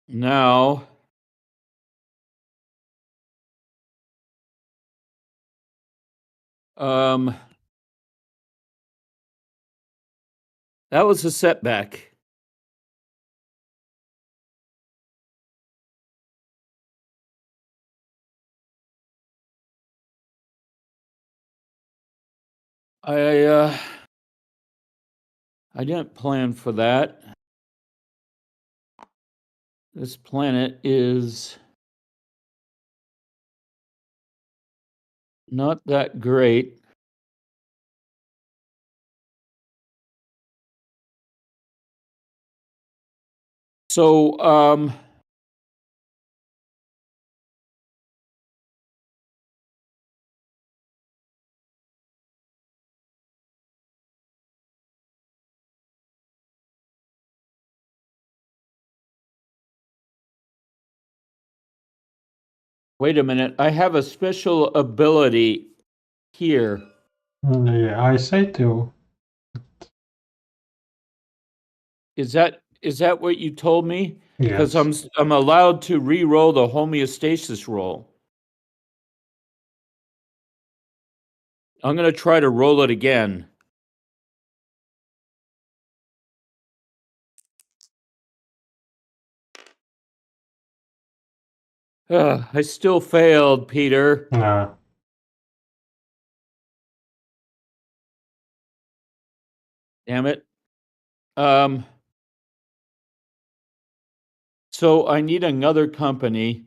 now that was a setback. I didn't plan for that. This planet is not that great. So, wait a minute. I have a special ability here. Yeah, I say to. Is that what you told me? Yes. Because I'm allowed to re-roll the homeostasis roll. I'm going to try to roll it again. I still failed, Peter. Damn it. So I need another company.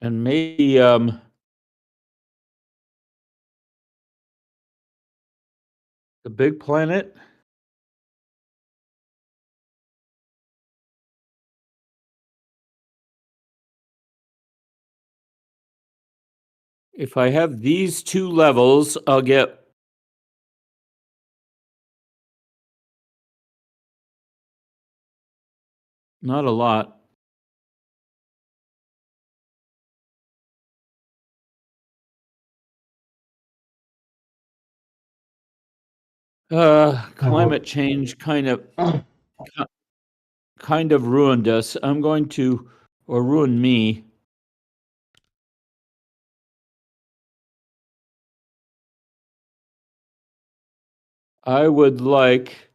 And maybe the big planet. If I have these two levels, I'll get not a lot. Climate change kind of ruined us. I'm going to, or ruined me. I would like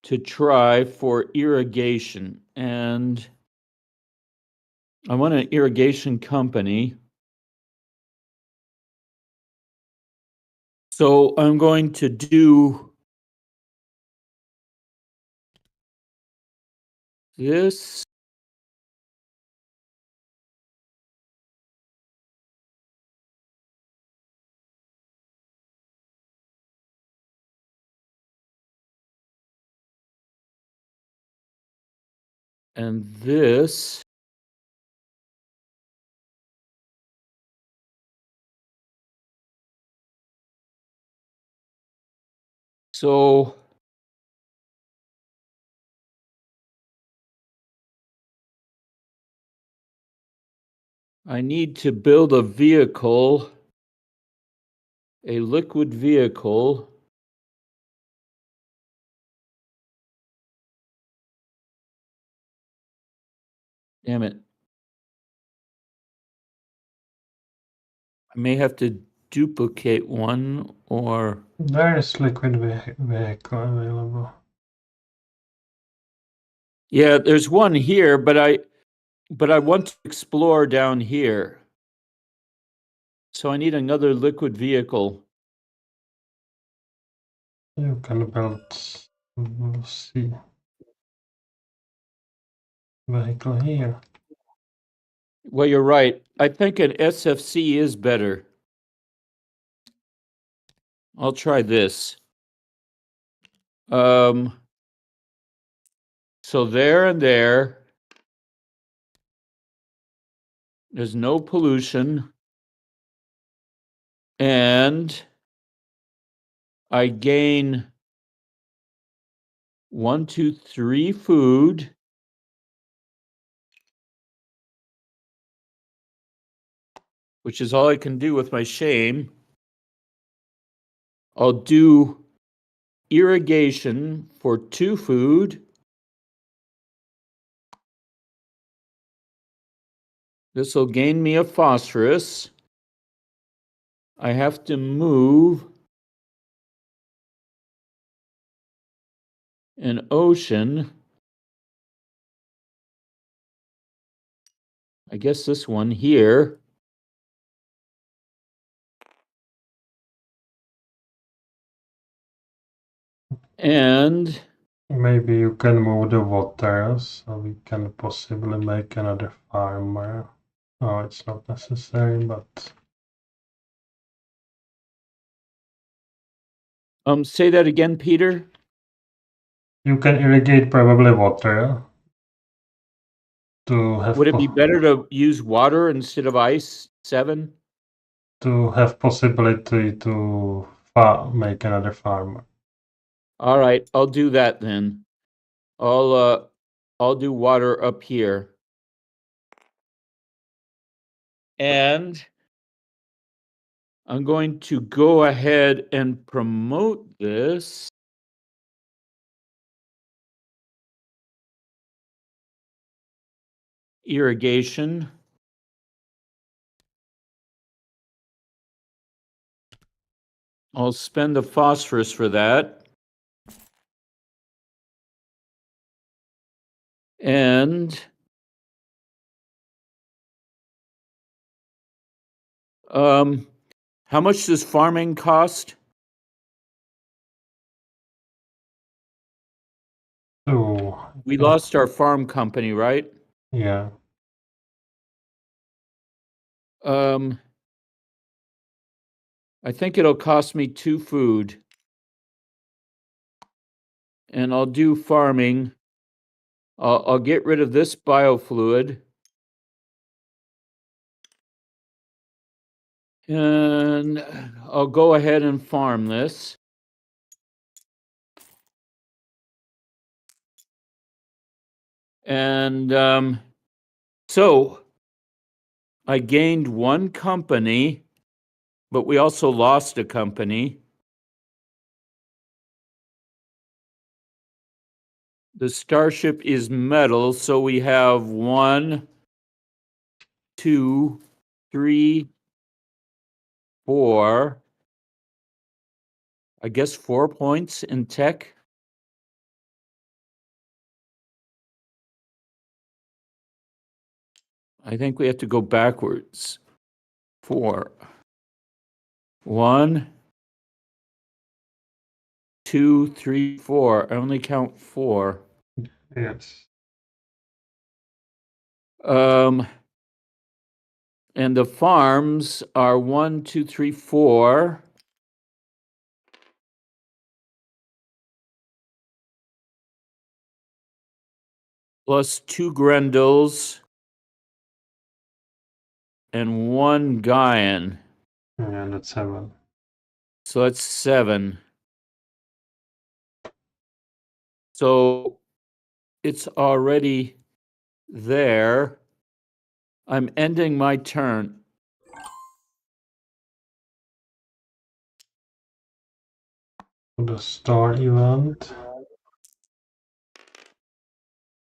to try for irrigation, and I want an irrigation company. So I'm going to do this. And this. So I need to build a vehicle, a liquid vehicle. Damn it. I may have to duplicate one or. There is liquid vehicle available. Yeah, there's one here, but I want to explore down here. So I need another liquid vehicle. You can build, we'll see, vehicle here. Well, you're right. I think an SFC is better. I'll try this. So there and there, there's no pollution. And I gain 1, 2, 3 food. Which is all I can do with my shame. I'll do irrigation for 2 food. This will gain me a phosphorus. I have to move an ocean. I guess this one here. And Maybe you can move the water so we can possibly make another farmer. Oh, it's not necessary, but say that again, Peter. you can irrigate probably water to have. Would it be better to use water instead of ice? 7? To have possibility to make another farmer. All right, I'll do that then. I'll do water up here. And I'm going to go ahead and promote this. Irrigation. I'll spend the phosphorus for that. And how much does farming cost? So We lost our farm company, right? yeah, I think it'll cost me 2 food. And I'll do farming. I'll get rid of this biofluid. And I'll go ahead and farm this. And so I gained 1 company, but we also lost a company. The starship is metal, so we have 1, 2, 3, 4. I guess 4 points in tech. I think we have to go backwards. 4. 1, 2, 3, 4. I only count 4. yes. And the farms are 1, 2, 3, 4. Plus 2 Grendels and 1 Gaian. Yeah, that's 7. So that's 7. So it's already there. I'm ending my turn. The star event.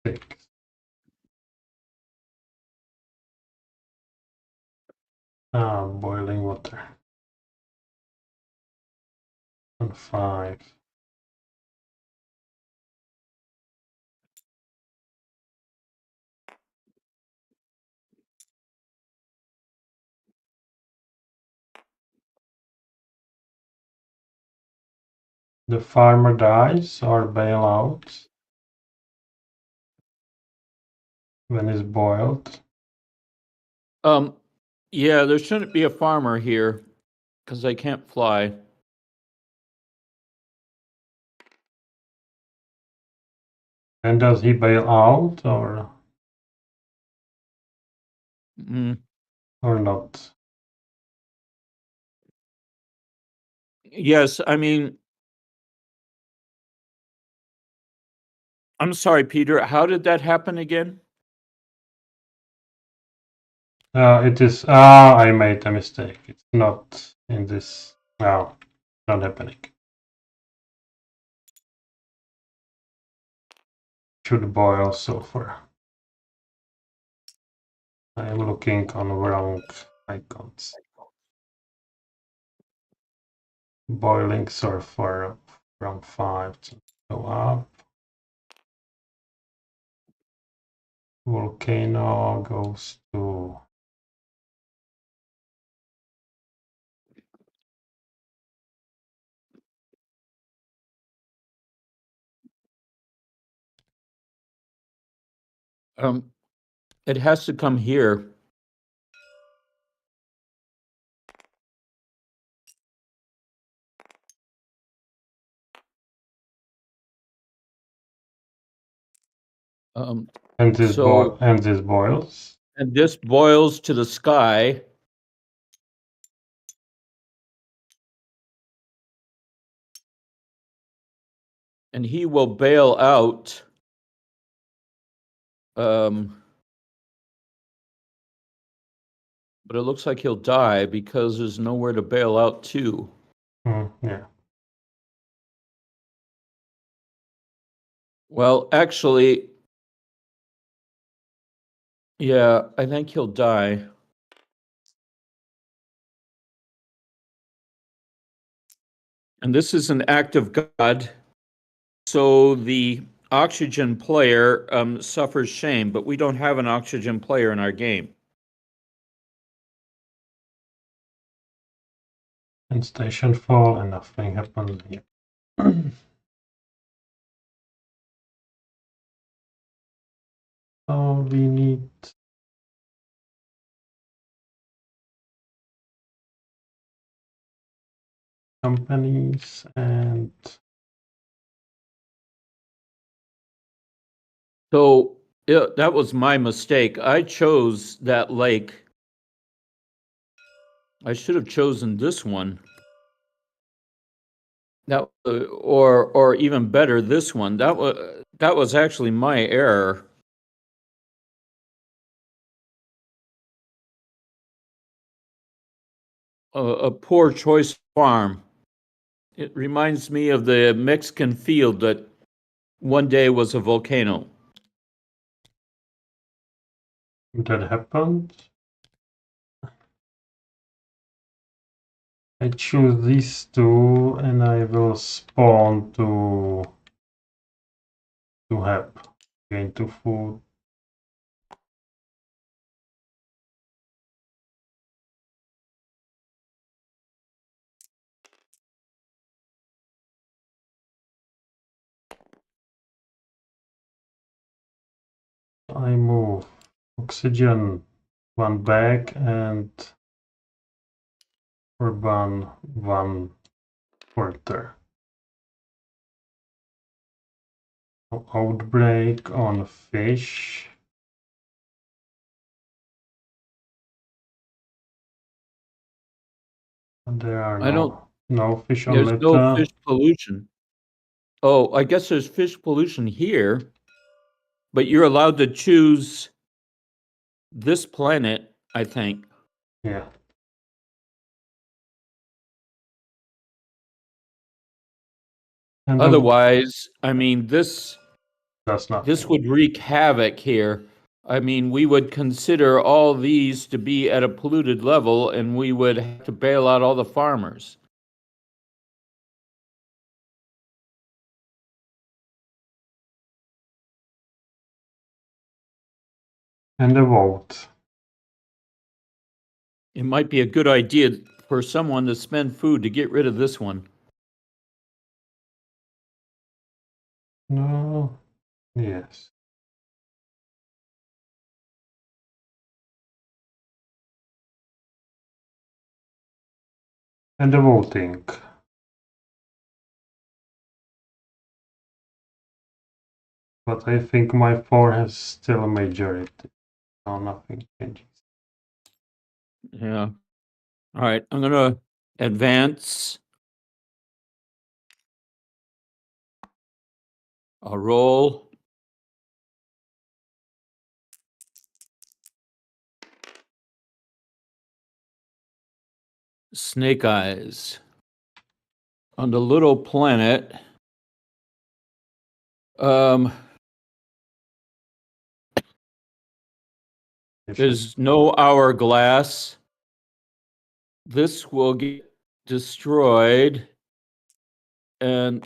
6. Boiling water. And 5. The farmer dies or bail out when it's boiled. Yeah, there shouldn't be a farmer here because I can't fly. And does he bail out or Mm. not? Yes, I mean, I'm sorry, Peter. How did that happen again? It is. I made a mistake. It's not in this. No, not happening. Should boil sulfur. I am looking on wrong icons. Boiling sulfur from 5 to go up. Volcano goes to It has to come here. and this So- boils. And this boils to the sky. And he will bail out. But it looks like he'll die because there's nowhere to bail out to. Yeah. Well, actually, yeah, I think he'll die. And this is an act of God. So the oxygen player suffers shame, but we don't have an oxygen player in our game. And station fall and nothing happens here. So we need companies and So that was my mistake. I chose that lake. I should have chosen this one. That or even better, this one. That was actually my error. A poor choice farm. It reminds me of the Mexican field that one day was a volcano. that happened. I choose these two and I will spawn to have gain 2 food. I move Oxygen 1 bag and urban 1/4. Outbreak on fish. And there are I don't- no fish on There's no litter. fish pollution. Oh, I guess there's fish pollution here, but you're allowed to choose this planet, I think. Yeah. And Otherwise, I mean, this that's not. this would wreak havoc here. I mean, we would consider all these to be at a polluted level, and we would have to bail out all the farmers. And a vote. It might be a good idea for someone to spend food to get rid of this one. No. Yes. And the voting. But I think my 4 has still a majority. No, nothing changes. Yeah. All right, I'm gonna advance. I'll roll. Snake eyes. On the little planet. There's no hourglass. This will get destroyed, and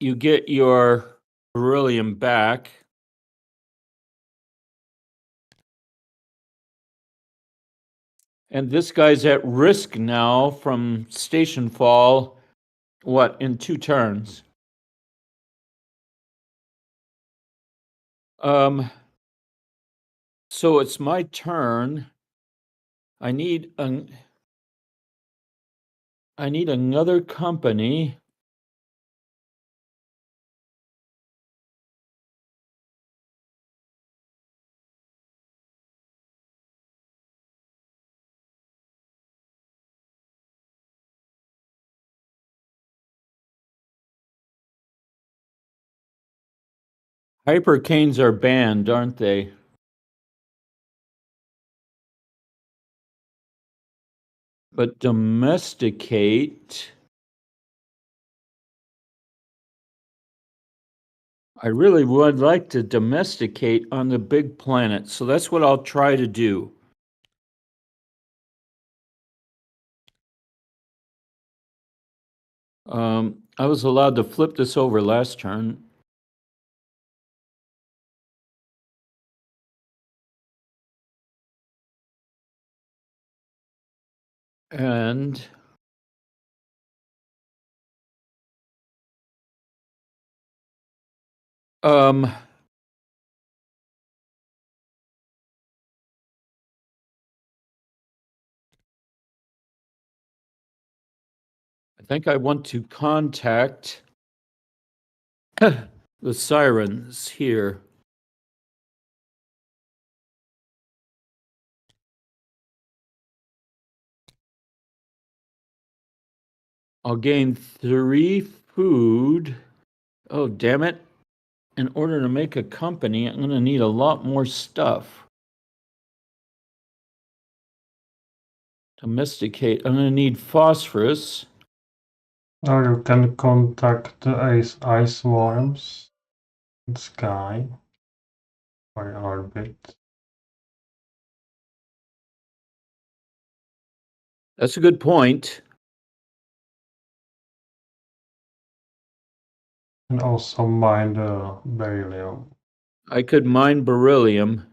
you get your beryllium back. And this guy's at risk now from station fall, in 2 turns? So it's my turn. I need another company. Hypercanes are banned, aren't they? But domesticate. I really would like to domesticate on the big planet, so that's what I'll try to do. I was allowed to flip this over last turn. And I think I want to contact the sirens here. I'll gain 3 food. Oh, damn it. In order to make a company, I'm going to need a lot more stuff. Domesticate. I'm going to need phosphorus. Or you can contact the ice worms in sky or orbit. That's a good point. And also mine the beryllium. I could mine beryllium.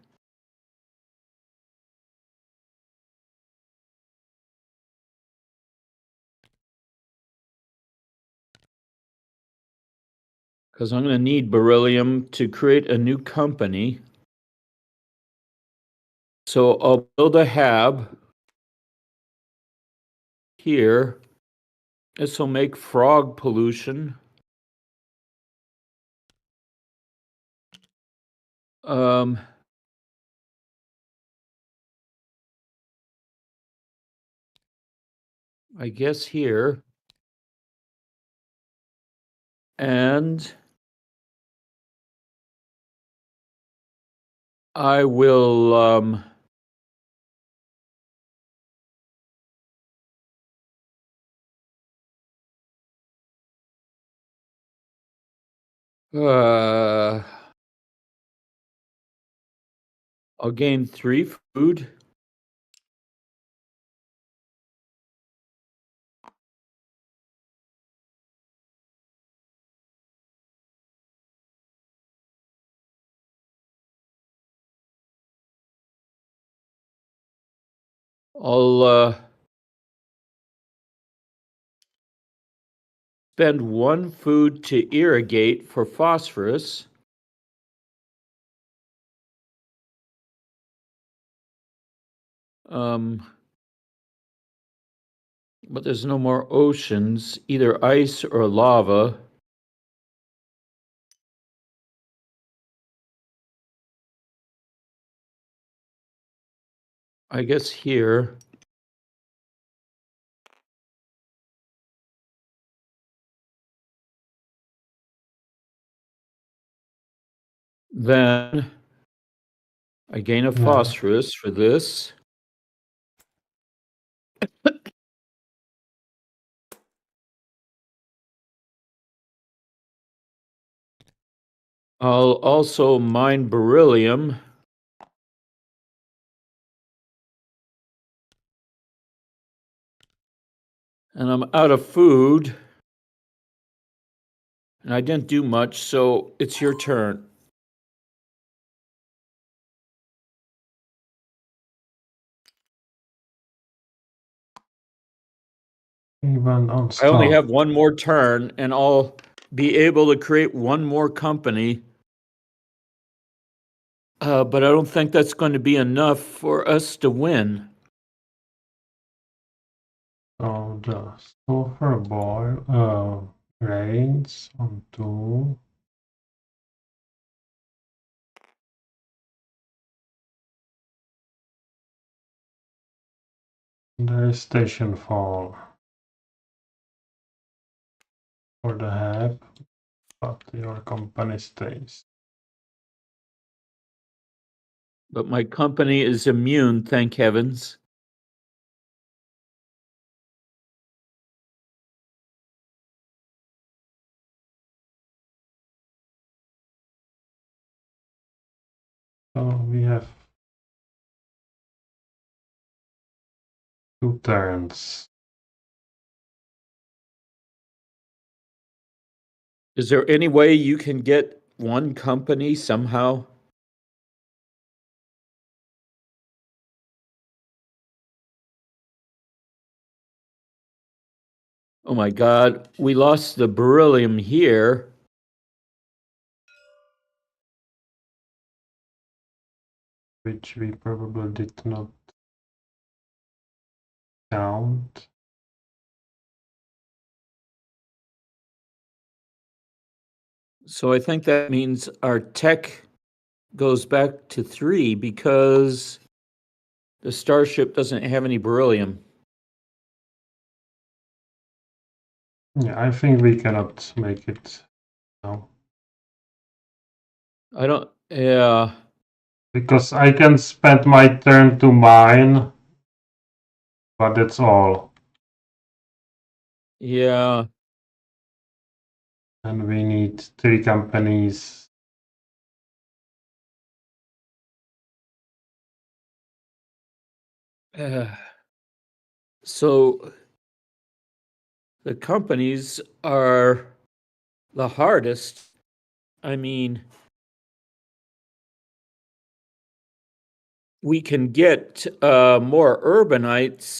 Because I'm going to need beryllium to create a new company. So I'll build a hab here. This will make frog pollution. I guess here. And I will I'll gain 3 food. I'll spend 1 food to irrigate for phosphorus. But there's no more oceans, either ice or lava. I guess here. Then I gain a phosphorus for this. I'll also mine beryllium. And I'm out of food. And I didn't do much, so it's your turn. Even on I only stop. have 1 more turn, and I'll be able to create 1 more company. But I don't think that's going to be enough for us to win. So the sulfur boil rains on 2. There is station fall for the hab, but your company stays. But my company is immune, thank heavens. So we have 2 turns. Is there any way you can get 1 company somehow? Oh my God, we lost the beryllium here. Which we probably did not count. So I think that means our tech goes back to 3 because the starship doesn't have any beryllium. Yeah, I think we cannot make it now. I don't, yeah. Because I can spend my turn to mine, but that's all. Yeah. And we need 3 companies. So the companies are the hardest. I mean, we can get more urbanites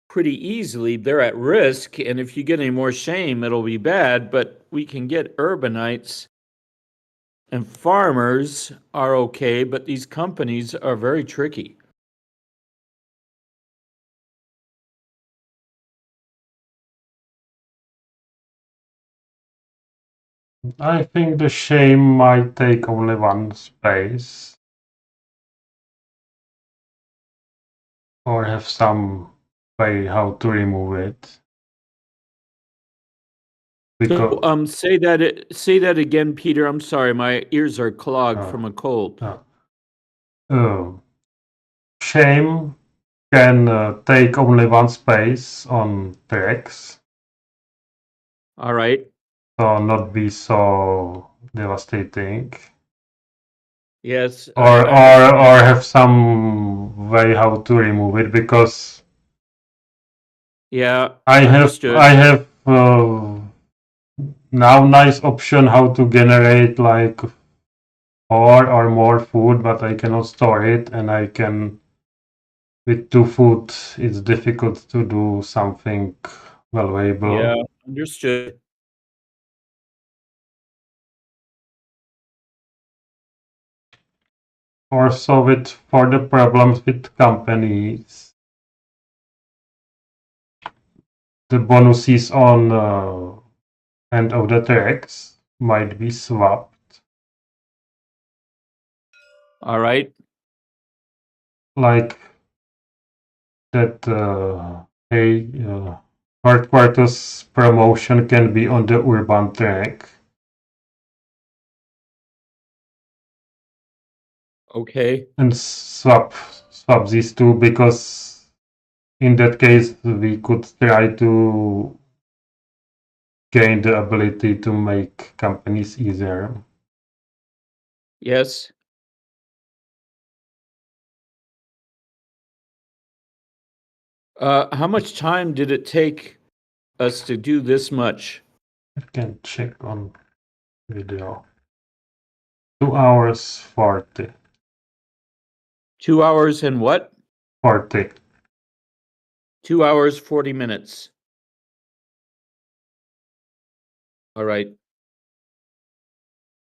pretty easily. They're at risk, and if you get any more shame, it'll be bad, but we can get urbanites. and farmers are okay, but these companies are very tricky. I think the shame might take only one space. Or have some way how to remove it. Because So, say that again, Peter. I'm sorry, my ears are clogged from a cold. shame can take only one space on tracks, All right. so not be so devastating. Yes. Or I or have some way how to remove it, because yeah. I have Understood. now nice option how to generate like 4 or more food, but I cannot store it, and I can with 2 food it's difficult to do something valuable. Yeah. Understood. Also for the problems with companies, the bonuses on end of the tracks might be swapped. All right. Like that headquarters promotion can be on the urban track. Okay. And swap these two, because in that case we could try to gain the ability to make companies easier. Yes. How much time did it take us to do this much? I can check on video. 2 hours 40. 2 hours and what? 40. 2 hours, 40 minutes. All right.